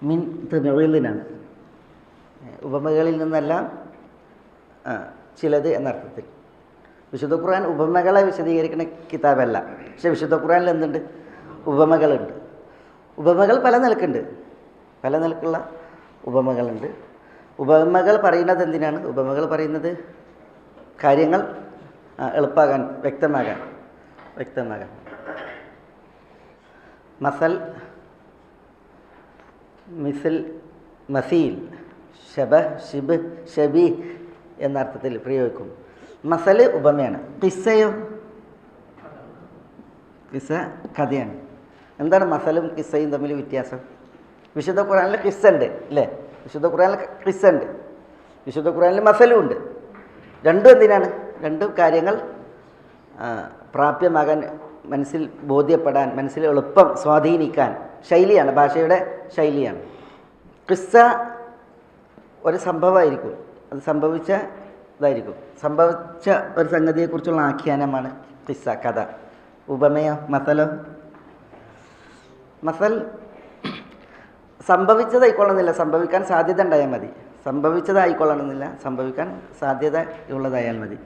മിൻ തമിഴിലാണ്, ഉപമകളിൽ നിന്നെല്ലാം ചിലത് എന്നർത്ഥത്തിൽ. വിശുദ്ധ ഖുർആൻ ഉപമകളെ വിശദീകരിക്കുന്ന കിതാബല്ല. പക്ഷെ വിശുദ്ധ ഖുർആനിൽ എന്തുണ്ട്? ഉപമകളുണ്ട്. ഉപമകൾ പല നിലക്കുള്ള ഉപമകളുണ്ട്. ഉപമകൾ പറയുന്നത് എന്തിനാണ്? ഉപമകൾ പറയുന്നത് കാര്യങ്ങൾ എളുപ്പമാകാൻ, വ്യക്തമാകാൻ. മസൽ, മിസിൽ, മസീൽ, ഷബഹ്, ഷിബ്, ഷബീഹ് എന്നർത്ഥത്തിൽ പ്രയോഗിക്കും. മസൽ ഉപമയാണ്. കിസ്സയോ? കിസ്സ കഥയാണ്. എന്താണ് മസലും കിസ്സയും തമ്മിൽ വ്യത്യാസം? വിശുദ്ധ ഖുർആനിൽ കിസ്സ ഉണ്ട് അല്ലേ? വിശുദ്ധ ഖുർആനിൽ കിസ്സ ഉണ്ട്, വിശുദ്ധ ഖുർആനിൽ മസലും ഉണ്ട്. രണ്ടും എന്തിനാണ്? രണ്ടും കാര്യങ്ങൾ പ്രാപ്യമാകാൻ, മനസ്സിൽ ബോധ്യപ്പെടാൻ, മനസ്സിൽ എളുപ്പം സ്വാധീനിക്കാൻ ശൈലിയാണ്, ഭാഷയുടെ ശൈലിയാണ്. കിസ്സ ഒരു സംഭവമായിരിക്കും, അത് സംഭവിച്ച ഒരു സംഗതിയെക്കുറിച്ചുള്ള ആഖ്യാനമാണ് കിസ്സ, കഥ. ഉപമയോ മസലോ? മസൽ സംഭവിച്ചതായിക്കൊള്ളണമെന്നില്ല, സംഭവിക്കാൻ സാധ്യത ഉണ്ടായാൽ മതി. സംഭവിച്ചതായിക്കൊള്ളണമെന്നില്ല, സംഭവിക്കാൻ സാധ്യത ഉള്ളതായാൽ മതി.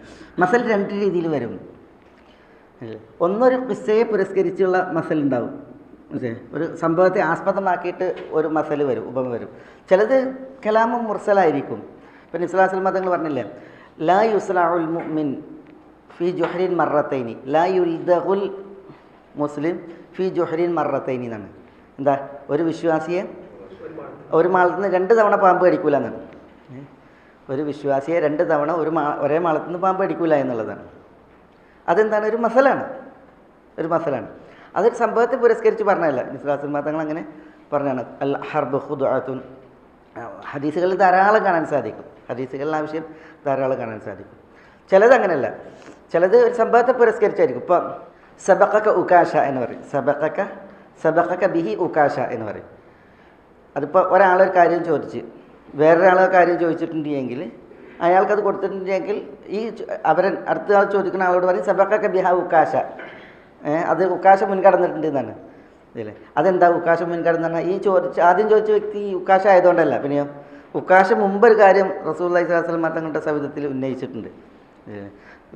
മസൽ 2 രീതിയിൽ വരും. ഒന്നൊരു കിസ്സയെ പുരസ്കരിച്ചുള്ള മസൽ ഉണ്ടാവും. ഒരു സംഭവത്തെ ആസ്പദമാക്കിയിട്ട് ഒരു മസൽ വരും, ഉപമ വരും. ചിലത് കലാമും മുർസലായിരിക്കും. ഇപ്പം നബി സ്വല്ലല്ലാഹു അലൈഹി വസല്ലം തങ്ങൾ പറഞ്ഞില്ലേ, ലാ യുസ്ലഉൽ മുഅ്മിൻ ഫി ജുഹ്രിൻ മറത്തൈനി ലാ യുൽദഖുൽ മുസ്ലിം ഫി ജുഹ്രിൻ മറത്തൈനി എന്നാണ്. എന്താ? ഒരു വിശ്വാസിയെ ഒരു മാളത്തിൽ നിന്ന് 2 തവണ പാമ്പ് കടിക്കൂല എന്നാണ്. ഒരു വിശ്വാസിയെ 2 തവണ ഒരേ മാളത്തിൽ നിന്ന് പാമ്പ് കടിക്കൂല എന്നുള്ളതാണ്. അതെന്താണ്? ഒരു മസലാണ്. അതൊരു സംഭവത്തെ പുരസ്കരിച്ച് പറഞ്ഞതല്ല. നിസ്ലാസുൽ തങ്ങൾ അങ്ങനെ പറഞ്ഞാണ്. അൽ ഹർബ് ഖുദ്അത്തുൻ. ഹദീസുകളിൽ ധാരാളം കാണാൻ സാധിക്കും. ഹദീസുകളിൽ ആവശ്യം ധാരാളം കാണാൻ സാധിക്കും. ചിലത് അങ്ങനെയല്ല, ചിലത് ഒരു സംഭവത്തെ പുരസ്കരിച്ചായിരിക്കും. ഇപ്പം സബഖക ഉകാശ എന്ന് പറയും, സബഖക ബിഹി ഉകാശ എന്ന് പറയും. അതിപ്പോൾ ഒരാളൊരു കാര്യം ചോദിച്ച് വേറൊരാളെ കാര്യം ചോദിച്ചിട്ടുണ്ടെങ്കിൽ അയാൾക്കത് കൊടുത്തിട്ടുണ്ടെങ്കിൽ ഈ അടുത്ത ആൾ ചോദിക്കുന്ന ആളോട് പറയും സബഖക ബിഹ ഉകാശ, അത് ഉകാശ മുൻകടന്നിട്ടുണ്ട് എന്നാണ് ഇതില്ലേ. അതെന്താ ഉകാശ മുൻകടന്ന് പറഞ്ഞാൽ ഈ ആദ്യം ചോദിച്ച വ്യക്തി ഈ ഉകാശ ആയതുകൊണ്ടല്ല, പിന്നെയോ ഉകാശ മുമ്പൊരു കാര്യം റസൂലുള്ളാഹി സ്വല്ലല്ലാഹു അലൈഹി വസല്ലം തങ്ങളുടെ സവിധത്തിൽ ഉന്നയിച്ചിട്ടുണ്ട്.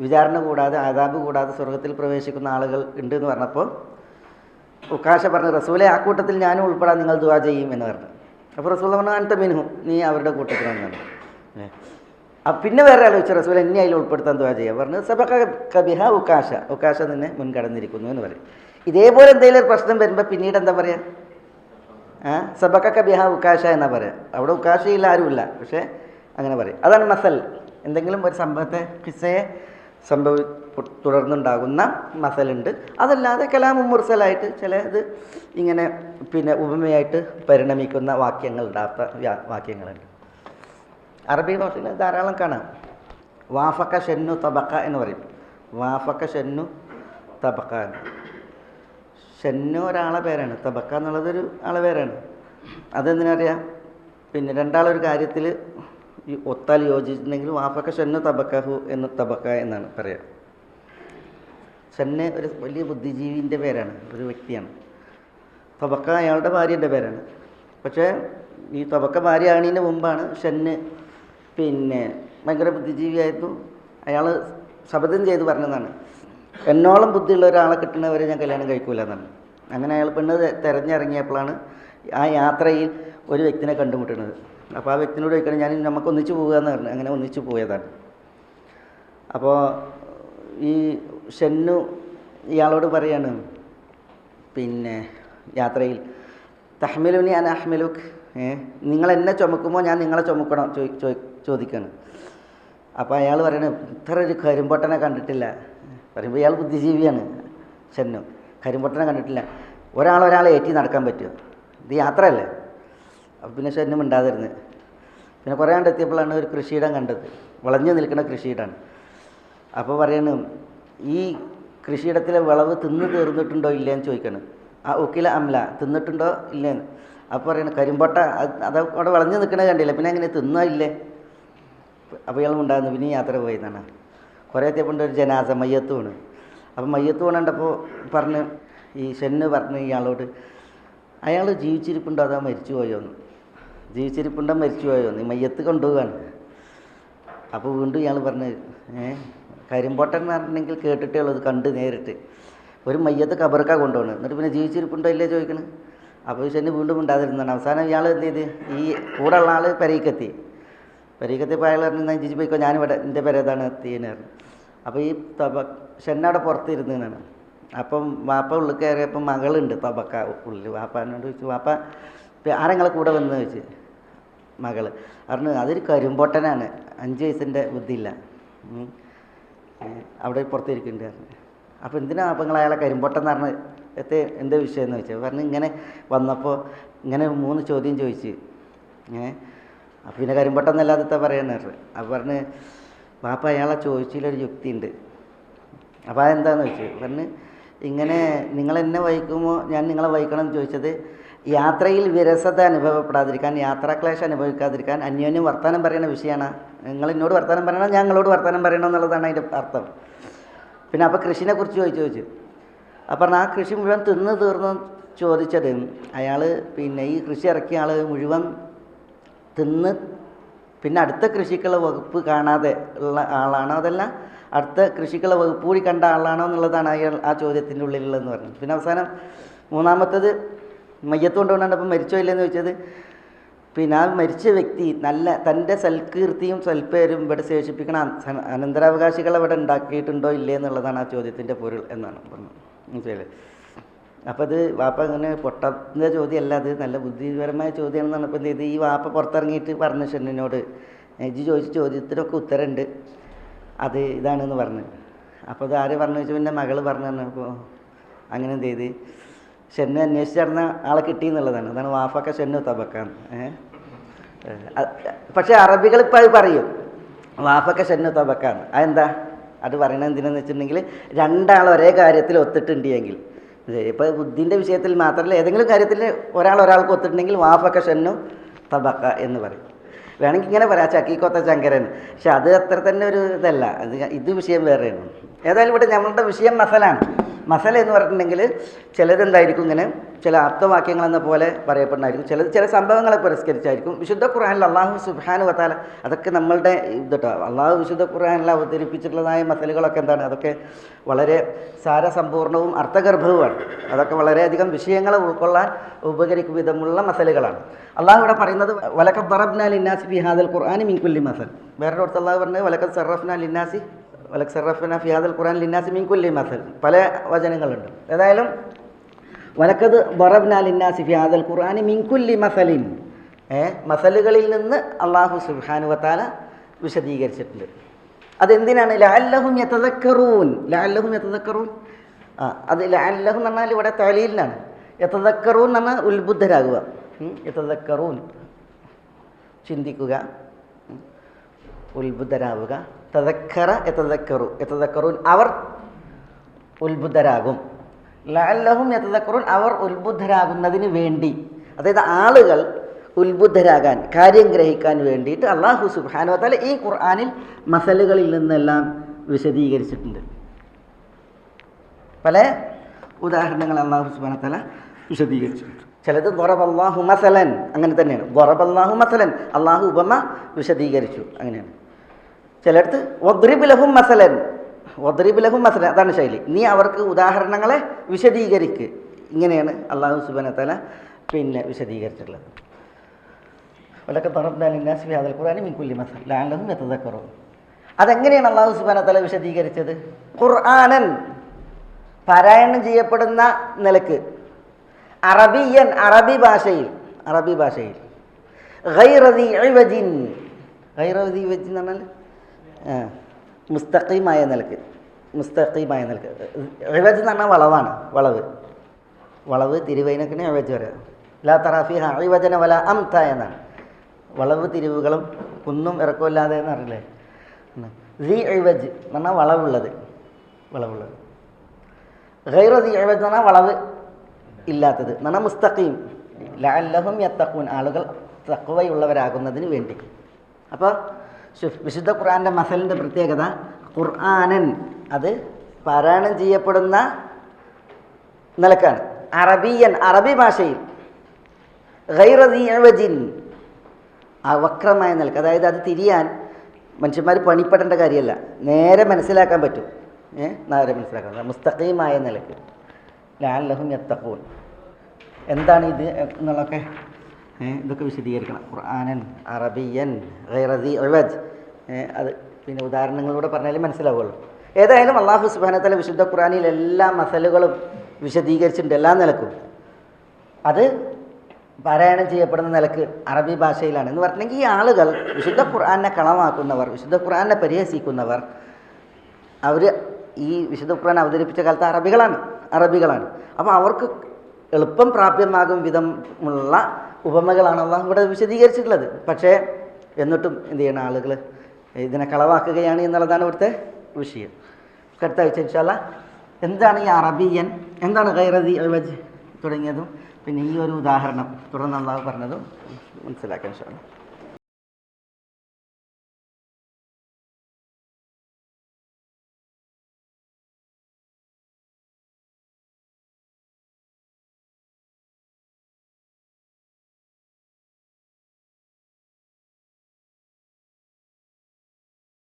വിചാരണ കൂടാതെ ആദാബ് കൂടാതെ സ്വർഗത്തിൽ പ്രവേശിക്കുന്ന ആളുകൾ ഉണ്ട് എന്ന് പറഞ്ഞപ്പോൾ ഉകാശ പറഞ്ഞു, റസൂലെ ആ കൂട്ടത്തിൽ ഞാനും ഉൾപ്പെടാൻ നിങ്ങൾ ദുആ ചെയ്യും എന്ന് പറഞ്ഞു. അപ്പോൾ റസൂൽ പറഞ്ഞു അൻത മിൻഹും, നീ അവരുടെ കൂട്ടത്തിലാണെന്നാണ്. പിന്നെ വേറെ ആൾ ചോദിച്ചു, റസൂൽ എന്നെ അതിൽ ഉൾപ്പെടുത്താൻ ദുആ ചെയ്യാം പറഞ്ഞു. സബഖക ബിഹ ഉകാശ, ഉകാശ നിന്നെ മുൻകടന്നിരിക്കുന്നു എന്ന് പറയും. ഇതേപോലെ എന്തെങ്കിലും ഒരു പ്രശ്നം വരുമ്പോൾ പിന്നീട് എന്താ പറയുക, സബഖക ബിഹ ഉകാശ എന്നാ പറയുക. അവിടെ ഉകാശയിൽ ആരുമില്ല, പക്ഷേ അങ്ങനെ പറയും. അതാണ് മസൽ. എന്തെങ്കിലും ഒരു സംഭവത്തെ കിസ്സയെ തുടർന്നുണ്ടാകുന്ന മസലുണ്ട്. അതല്ലാതെ കലാമും മുർസലായിട്ട് ചിലത് ഇങ്ങനെ ഉപമയായിട്ട് പരിണമിക്കുന്ന വാക്യങ്ങളുണ്ടാത്ത വാക്യങ്ങളുണ്ട്. അറബി ഭാഷയിൽ ധാരാളം കാണാം. വാഫക്ക ഷെന്നു തബക്ക എന്ന് പറയും. വാഫക്ക ഷെന്നു തബക്ക. ഷെന്നു ഒരാളെ പേരാണ്, തബക്ക എന്നുള്ളതൊരു ആളെ പേരാണ്. അതെന്തിനറിയാം, രണ്ടാളൊരു കാര്യത്തിൽ ഒത്താൽ യോജിച്ചിട്ടുണ്ടെങ്കിൽ വാഫക്ക ഷെന്നു തബക്കഹു എന്ന് തബക്ക എന്നാണ് പറയുക. ഷെന്ന് ഒരു വലിയ ബുദ്ധിജീവിൻ്റെ പേരാണ്, ഒരു വ്യക്തിയാണ്. തബക്ക അയാളുടെ ഭാര്യൻ്റെ പേരാണ്. പക്ഷേ ഈ തബക്ക ഭാര്യ ആണീൻ്റെ മുമ്പാണ് ഷെന്ന് ഭയങ്കര ബുദ്ധിജീവിയായിരുന്നു. അയാൾ ശപഥം ചെയ്ത് പറഞ്ഞതാണ്, എന്നോളം ബുദ്ധിയുള്ള ഒരാളെ കിട്ടുന്നവരെ ഞാൻ കല്യാണം കഴിക്കൂല എന്നാണ്. അങ്ങനെ അയാൾ പെണ്ണ് തിരഞ്ഞിറങ്ങിയപ്പോഴാണ് ആ യാത്രയിൽ ഒരു വ്യക്തിനെ കണ്ടുമുട്ടുന്നത്. അപ്പോൾ ആ വ്യക്തിനോട് ചോദിക്കണം, നമുക്ക് ഒന്നിച്ച് പോകുക എന്ന് പറഞ്ഞു. അങ്ങനെ ഒന്നിച്ച് പോയതാണ്. അപ്പോൾ ഈ ഷെന്നു ഇയാളോട് പറയാണ്, യാത്രയിൽ തഹ്മിലുനി അന അഹ്മിലുക്ക്, നിങ്ങൾ എന്നെ ചുമക്കുമ്പോൾ ഞാൻ നിങ്ങളെ ചുമക്കണം ചോദിക്കുകയാണ്. അപ്പോൾ അയാൾ പറയണത്, ഇത്ര ഒരു കരിമ്പൊട്ടനെ കണ്ടിട്ടില്ല. പറയുമ്പോൾ ഇയാൾ ബുദ്ധിജീവിയാണ് ഷെന്നു. കരിമ്പൊട്ടനെ കണ്ടിട്ടില്ല. ഒരാളെ ഏറ്റി നടക്കാൻ പറ്റുമോ, ഇത് യാത്രയല്ലേ. അപ്പോൾ പിന്നെ ഷെന്നു മിണ്ടാതിരുന്ന്. പിന്നെ കുറേ കണ്ടെത്തിയപ്പോഴാണ് ഒരു കൃഷിയിടം കണ്ടത്, വളഞ്ഞു നിൽക്കുന്ന കൃഷിയിടമാണ്. അപ്പോൾ പറയണു, ഈ കൃഷിയിടത്തിലെ വിളവ് തിന്ന് തീർന്നിട്ടുണ്ടോ ഇല്ലയെന്ന് ചോദിക്കണം. ആ ഉക്കില അംല, തിന്നിട്ടുണ്ടോ ഇല്ലേന്ന്. അപ്പോൾ പറയണ കരിമ്പൊട്ട അത് അവിടെ വളഞ്ഞു നിൽക്കണത് കണ്ടില്ല, പിന്നെ അങ്ങനെ തിന്നോ ഇല്ലേ. അപ്പോൾ ഇയാൾ ഉണ്ടാകുന്നു. പിന്നെ യാത്ര പോയതാണ്. കുറേ എത്തിയപ്പോൾ ഒരു ജനാസ മയ്യത്ത് വീണ്. അപ്പോൾ മയ്യത്ത് വീണുണ്ടപ്പോൾ പറഞ്ഞ് ഈ ഷെന്ന് പറഞ്ഞ് ഇയാളോട്, അയാൾ ജീവിച്ചിരിപ്പുണ്ടോ അതോ മരിച്ചു പോയോന്ന്. ജീവിച്ചിരിപ്പുണ്ടോ മരിച്ചു പോയോന്ന്, ഈ മയ്യത്ത് കൊണ്ടുപോവാണ്. അപ്പോൾ വീണ്ടും ഇയാൾ പറഞ്ഞ്, കരിമ്പോട്ടൻ എന്ന് പറഞ്ഞിട്ടുണ്ടെങ്കിൽ കേട്ടിട്ടേ ഉള്ളത്, കണ്ട് നേരിട്ട്. ഒരു മയ്യത്ത് കബർക്ക കൊണ്ടുപോകണം, എന്നിട്ട് പിന്നെ ജീവിച്ചിരിപ്പുണ്ടോ ഇല്ലേ ചോദിക്കണം. അപ്പോൾ ഷെന്ന് വീണ്ടും ഉണ്ടാതിരുന്നതാണ്. അവസാനം ഇയാൾ എന്ത് ചെയ്ത്, ഈ കൂടെ ഉള്ള ആൾ പെരീക്കത്തിയപ്പോൾ അയാൾ പറഞ്ഞു, എന്നാൽ ജിജി പോയിക്കോ, ഞാനിവിടെ എൻ്റെ പേരേതാണ് എത്തിയെന്ന് പറഞ്ഞു. അപ്പോൾ ഈ ഷെന്നവിടെ പുറത്തിരുന്നാണ്. അപ്പം വാപ്പ ഉള്ളിൽ കയറിയപ്പം മകളുണ്ട് തബക്ക ഉള്ളിൽ. വാപ്പാനോട് ചോദിച്ചു, വാപ്പ ആരെങ്ങളെ കൂടെ വന്ന് ചോദിച്ചു. മകൾ പറഞ്ഞു, അതൊരു കരിമ്പോട്ടനാണ്, 5 വയസ്സിൻ്റെ ബുദ്ധിയില്ല, അവിടെ പുറത്തിരിക്കുന്നുണ്ട് പറഞ്ഞു. അപ്പോൾ എന്തിനാ അപ്പം നിങ്ങൾ അയാളെ കരിമ്പോട്ടൻ എന്ന് പറഞ്ഞ് എന്താ വിഷയം എന്ന് ചോദിച്ചു. പറഞ്ഞു, ഇങ്ങനെ വന്നപ്പോൾ ഇങ്ങനെ 3 ചോദ്യം ചോദിച്ച്. അപ്പോൾ പിന്നെ കരിമ്പോട്ടം എന്നല്ലാതെ പറയുന്നത്. അപ്പോൾ പറഞ്ഞ്, വാപ്പ അയാളെ ചോദിച്ചതിലൊരു യുക്തിയുണ്ട്. അപ്പോൾ അതെന്താണെന്ന് ചോദിച്ചു. പറഞ്ഞ്, ഇങ്ങനെ നിങ്ങളെന്നെ വഹിക്കുമ്പോൾ ഞാൻ നിങ്ങളെ വഹിക്കണം എന്ന് ചോദിച്ചത് യാത്രയിൽ വിരസത അനുഭവപ്പെടാതിരിക്കാൻ, യാത്രാക്ലേശം അനുഭവിക്കാതിരിക്കാൻ അന്യോന്യം വർത്തമാനം പറയുന്ന വിഷയമാണ്. നിങ്ങൾ എന്നോട് വർത്തമാനം പറയണം, ഞങ്ങളോട് വർത്തമാനം പറയണം എന്നുള്ളതാണ് അതിൻ്റെ അർത്ഥം. പിന്നെ അപ്പോൾ കൃഷിനെ കുറിച്ച് ചോദിച്ചു. അപ്പോൾ ആ കൃഷി മുഴുവൻ തിന്ന് തീർന്ന് ചോദിച്ചത് അയാൾ ഈ കൃഷി ഇറക്കിയ ആൾ മുഴുവൻ തിന്ന് പിന്നെ അടുത്ത കൃഷിക്കുള്ള വകുപ്പ് കാണാതെ ഉള്ള ആളാണോ, അതല്ല അടുത്ത കൃഷിക്കുള്ള വകുപ്പ് കൂടി കണ്ട ആളാണോ എന്നുള്ളതാണ് അയാൾ ആ ചോദ്യത്തിൻ്റെ ഉള്ളിലുള്ളതെന്ന് പറഞ്ഞു. പിന്നെ അവസാനം 3-മത്തത് മയ്യത്ത് കൊണ്ടുകൊണ്ടപ്പോൾ മരിച്ചോ ഇല്ലെന്ന് ചോദിച്ചത്, ആ മരിച്ച വ്യക്തി നല്ല തൻ്റെ സൽകീർത്തിയും സൽപ്പേരും ഇവിടെ ശേഷിപ്പിക്കണ അനന്തരാവകാശികളെ ഇവിടെ ഉണ്ടാക്കിയിട്ടുണ്ടോ ഇല്ലേ എന്നുള്ളതാണ് ആ ചോദ്യത്തിൻ്റെ പൊരുൾ എന്നാണ് പറഞ്ഞത്. മനസ്സിലായില്ലേ? അപ്പോൾ ഇത് വാപ്പ ഇങ്ങനെ പൊട്ടത്തിൻ്റെ ചോദ്യമല്ല, അത് നല്ല ബുദ്ധിപരമായ ചോദ്യമാണെന്നാണ്. അപ്പോൾ എന്ത് ചെയ്ത്, ഈ വാപ്പ പുറത്തിറങ്ങിയിട്ട് പറഞ്ഞു ഷെന്നിനോട്, ഇജ്ജ് ചോദിച്ച ചോദ്യത്തിനൊക്കെ ഉത്തരമുണ്ട്, അത് ഇതാണെന്ന് പറഞ്ഞു. അപ്പോൾ അത് ആര് പറഞ്ഞു വെച്ചാൽ പിന്നെ മകൾ പറഞ്ഞു തന്നെ. അപ്പോൾ അങ്ങനെ എന്ത് ചെയ്ത് ഷെന്ന് അന്വേഷിച്ച് നടന്ന ആളെ കിട്ടി എന്നുള്ളതാണ്. അതാണ് വാഫക്ക ഷെന്നു തബക്കാൻ. പക്ഷേ അറബികൾ ഇപ്പോൾ അത് പറയും, വാഫക്ക ഷന്നു തബക്കാണ്. അതെന്താ അത് പറയണത് എന്തിനാന്ന് വെച്ചിട്ടുണ്ടെങ്കിൽ രണ്ടാൾ ഒരേ കാര്യത്തിൽ ഒത്തിട്ടുണ്ട് എങ്കിൽ, ഇപ്പോൾ ബുദ്ധിൻ്റെ വിഷയത്തിൽ മാത്രമല്ല ഏതെങ്കിലും കാര്യത്തിൽ ഒരാൾക്ക് ഒത്തിട്ടുണ്ടെങ്കിൽ വാഫക്ക ഷന്നു തബക്ക എന്ന് പറയും. വേണമെങ്കിൽ ഇങ്ങനെ പറയാം ചക്കീക്കൊത്ത ശങ്കരൻ, പക്ഷെ അത് അത്ര തന്നെ ഒരു ഇതല്ല, ഇത് വിഷയം വേറെയാണ്. ഏതായാലും ഇവിടെ നമ്മളുടെ വിഷയം മസലാണ്. മസല എന്ന് പറഞ്ഞിട്ടുണ്ടെങ്കിൽ ചിലതെന്തായിരിക്കും ഇങ്ങനെ ചില ആപ്തവാക്യങ്ങളെന്ന പോലെ പറയപ്പെടുന്നതായിരിക്കും, ചില സംഭവങ്ങളെ പുരസ്കരിച്ചായിരിക്കും. വിശുദ്ധ ഖുർആനിൽ അള്ളാഹു സുബ്ഹാനഹു വതആല അതൊക്കെ നമ്മളുടെ ഇതട്ടോ, അള്ളാഹു വിശുദ്ധ ഖുർആനിൽ അവതരിപ്പിച്ചിട്ടുള്ളതായ മസലുകളൊക്കെ എന്താണ്, അതൊക്കെ വളരെ സാരസമ്പൂർണവും അർത്ഥഗർഭവുമാണ്. അതൊക്കെ വളരെയധികം വിഷയങ്ങളെ ഉൾക്കൊള്ളാൻ ഉപകരിക്കും വിധമുള്ള മസലുകളാണ്. അള്ളാഹു ഇവിടെ പറയുന്നത് വലഖദ് ദറബ്നാ ലിന്നാസി ഫീ ഹാദൽ ഖുർആനി മിൻ കുല്ലി മസൽ. വേറൊരു അടുത്ത് അള്ളാഹു പറഞ്ഞത് വലഖദ് സറഫ്നാ ഫീ ഹാദൽ ഖുർആനി ലിന്നാസി മിൻ കുല്ലി മസൽ. പല വചനങ്ങളുണ്ട്. ഏതായാലും വലഖദ് ദറബ്നാ ലിന്നാസി ഫീ ഹാദൽ ഖുർആനി മിൻ കുല്ലി മസലിൻ, മസലുകളിൽ നിന്ന് അള്ളാഹു സുബ്ഹാനഹു വതആല വിശദീകരിച്ചിട്ടുണ്ട്. അതെന്തിനാണ്? ലഅല്ലഹും യതദക്കറൂൻ. അത് ലഅല്ലഹും എന്ന് പറഞ്ഞാൽ ഇവിടെ തഅലീലിനാണ്. യതദക്കറൂൻ എന്ന് പറഞ്ഞാൽ ഉത്ബുദ്ധരാകുക. യതദക്കറൂൻ ചിന്തിക്കുക, ഉത്ബുദ്ധരാവുക. തദക്കറ യതദക്കറൂൻ അവർ ഉത്ബുദ്ധരാകും. ലഅല്ലഹും യതദക്കറൂൻ അവർ ഉത്ബുദ്ധരാകുന്നതിന് വേണ്ടി, അതായത് ആളുകൾ ഉത്ബുദ്ധരാകാൻ, കാര്യം ഗ്രഹിക്കാൻ വേണ്ടിയിട്ട് അല്ലാഹു സുബ്ഹാനഹു വ തആല ഈ ഖുർആനിൽ മസലുകളിൽ നിന്നെല്ലാം വിശദീകരിച്ചിട്ടുണ്ട്. പല ഉദാഹരണങ്ങൾ അല്ലാഹു സുബ്ഹാനഹു വ തആല വിശദീകരിച്ചിട്ടുണ്ട്. ചിലത് ദറബല്ലാഹു മസലൻ, അങ്ങനെ തന്നെയാണ്. ദറബല്ലാഹു മസലൻ, അള്ളാഹു ഉപമ വിശദീകരിച്ചു, അങ്ങനെയാണ്. ചിലടത്ത് വദ്രിബ് ലഹും മസലൻ, അതാണ് ശൈലി. നീ അവർക്ക് ഉദാഹരണങ്ങളെ വിശദീകരിക്ക്, ഇങ്ങനെയാണ് അള്ളാഹു സുബ്ഹാനഹു വ തആല പിന്നെ വിശദീകരിച്ചിട്ടുള്ളത്. വലഖദ് ദറബ്നാ ലിന്നാസി ഫീ ഹാദൽ ഖുർആനി മിൻ കുല്ലി മസൽ ലഅല്ലഹും യതദക്കറൂൻ. അതെങ്ങനെയാണ് അള്ളാഹു സുബ്ഹാനഹു വ തആല വിശദീകരിച്ചത്? ഖുർആനൻ പാരായണം ചെയ്യപ്പെടുന്ന നിലക്ക്, അറബിയൻ അറബി ഭാഷയിൽ ഗൈറ ദീ ഇവജിൻ എന്ന് പറഞ്ഞാൽ മുസ്തഖീമായ നിലക്ക്. ഇവജ് എന്ന് പറഞ്ഞാൽ വളവാണ്, വളവ് തിരിവൈനക്കിനെ ഇവജ് പറയാം. ലാ തറാ ഫീഹാ ഇവജന വലാ അംത എന്നാണ്. വളവ് തിരിവുകളും കുന്നും ഇറക്കമില്ലാതെ എന്ന് അറിയില്ലേ. ദീ ഇവജ് എന്ന് പറഞ്ഞാൽ വളവുള്ളത്. ഗൈറ ദീ ഇവജ് എന്ന് പറഞ്ഞാൽ വളവ് ഇല്ലാത്തത് എന്ന് പറഞ്ഞാൽ മുസ്തഖീം. ലഅല്ലഹും യത്തഖൂൻ, ആളുകൾ തഖ്വയുള്ളവരാകുന്നതിന് വേണ്ടി. അപ്പോൾ വിശുദ്ധ ഖുർആൻ്റെ മസലിൻ്റെ പ്രത്യേകത ഖുർആനൻ, അത് പാരായണം ചെയ്യപ്പെടുന്ന നിലക്കാണ്. അറബിയൻ അറബി ഭാഷയിൽ, ഗൈറ ദീ ഇവജിൻ വക്രമായ നിലക്ക്, അതായത് അത് തിരിയാൻ മനുഷ്യന്മാർ പണിപ്പെടേണ്ട കാര്യമല്ല, നേരെ മനസ്സിലാക്കാൻ പറ്റും. നേരെ മനസ്സിലാക്കാൻ മുസ്തഖീമായ നിലക്ക്. ലഅല്ലഹും യത്തഖൂൻ എന്താണ് ഇത് എന്നുള്ളതൊക്കെ ഇതൊക്കെ വിശദീകരിക്കണം. ഖുർആനൻ അറബിയൻ ഗൈറ ദീ ഇവജ്, അത് പിന്നെ ഉദാഹരണങ്ങളിലൂടെ പറഞ്ഞാലും മനസ്സിലാവുള്ളൂ. ഏതായാലും അല്ലാഹു സുബ്ഹാനഹു വ തആല വിശുദ്ധ ഖുർആനിൽ എല്ലാ മസലുകളും വിശദീകരിച്ചിട്ടുണ്ട്, എല്ലാ നിലക്കും. അത് പാരായണം ചെയ്യപ്പെടുന്ന നിലക്ക് അറബി ഭാഷയിലാണ് എന്ന് പറഞ്ഞിട്ടുണ്ടെങ്കിൽ ഈ ആളുകൾ വിശുദ്ധ ഖുർആനെ കളമാക്കുന്നവർ, വിശുദ്ധ ഖുർആനെ പരിഹസിക്കുന്നവർ, അവർ ഈ വിശുദ്ധ ഖുർആൻ അവതരിപ്പിച്ച കാലത്ത് അറബികളാണ്. അപ്പോൾ അവർക്ക് എളുപ്പം പ്രാപ്യമാകും വിധമുള്ള ഉപമകളാണ് അള്ളാഹു ഇവിടെ വിശദീകരിച്ചിട്ടുള്ളത്. പക്ഷേ എന്നിട്ടും എന്ത് ചെയ്യണം, ആളുകൾ ഇതിനെ കളവാക്കുകയാണ് എന്നുള്ളതാണ് ഇവിടുത്തെ വിഷയം. അടുത്ത ആഴ്ച ഇൻഷാ അല്ലാഹ് എന്താണ് ഈ അറബിയൻ, എന്താണ് ഗൈറ ദീ ഇവജ് തുടങ്ങിയതും പിന്നെ ഈ ഒരു ഉദാഹരണം തുടർന്ന് അള്ളാഹു പറഞ്ഞതും മനസ്സിലാക്കാൻ ഇൻഷാ അല്ലാഹ്.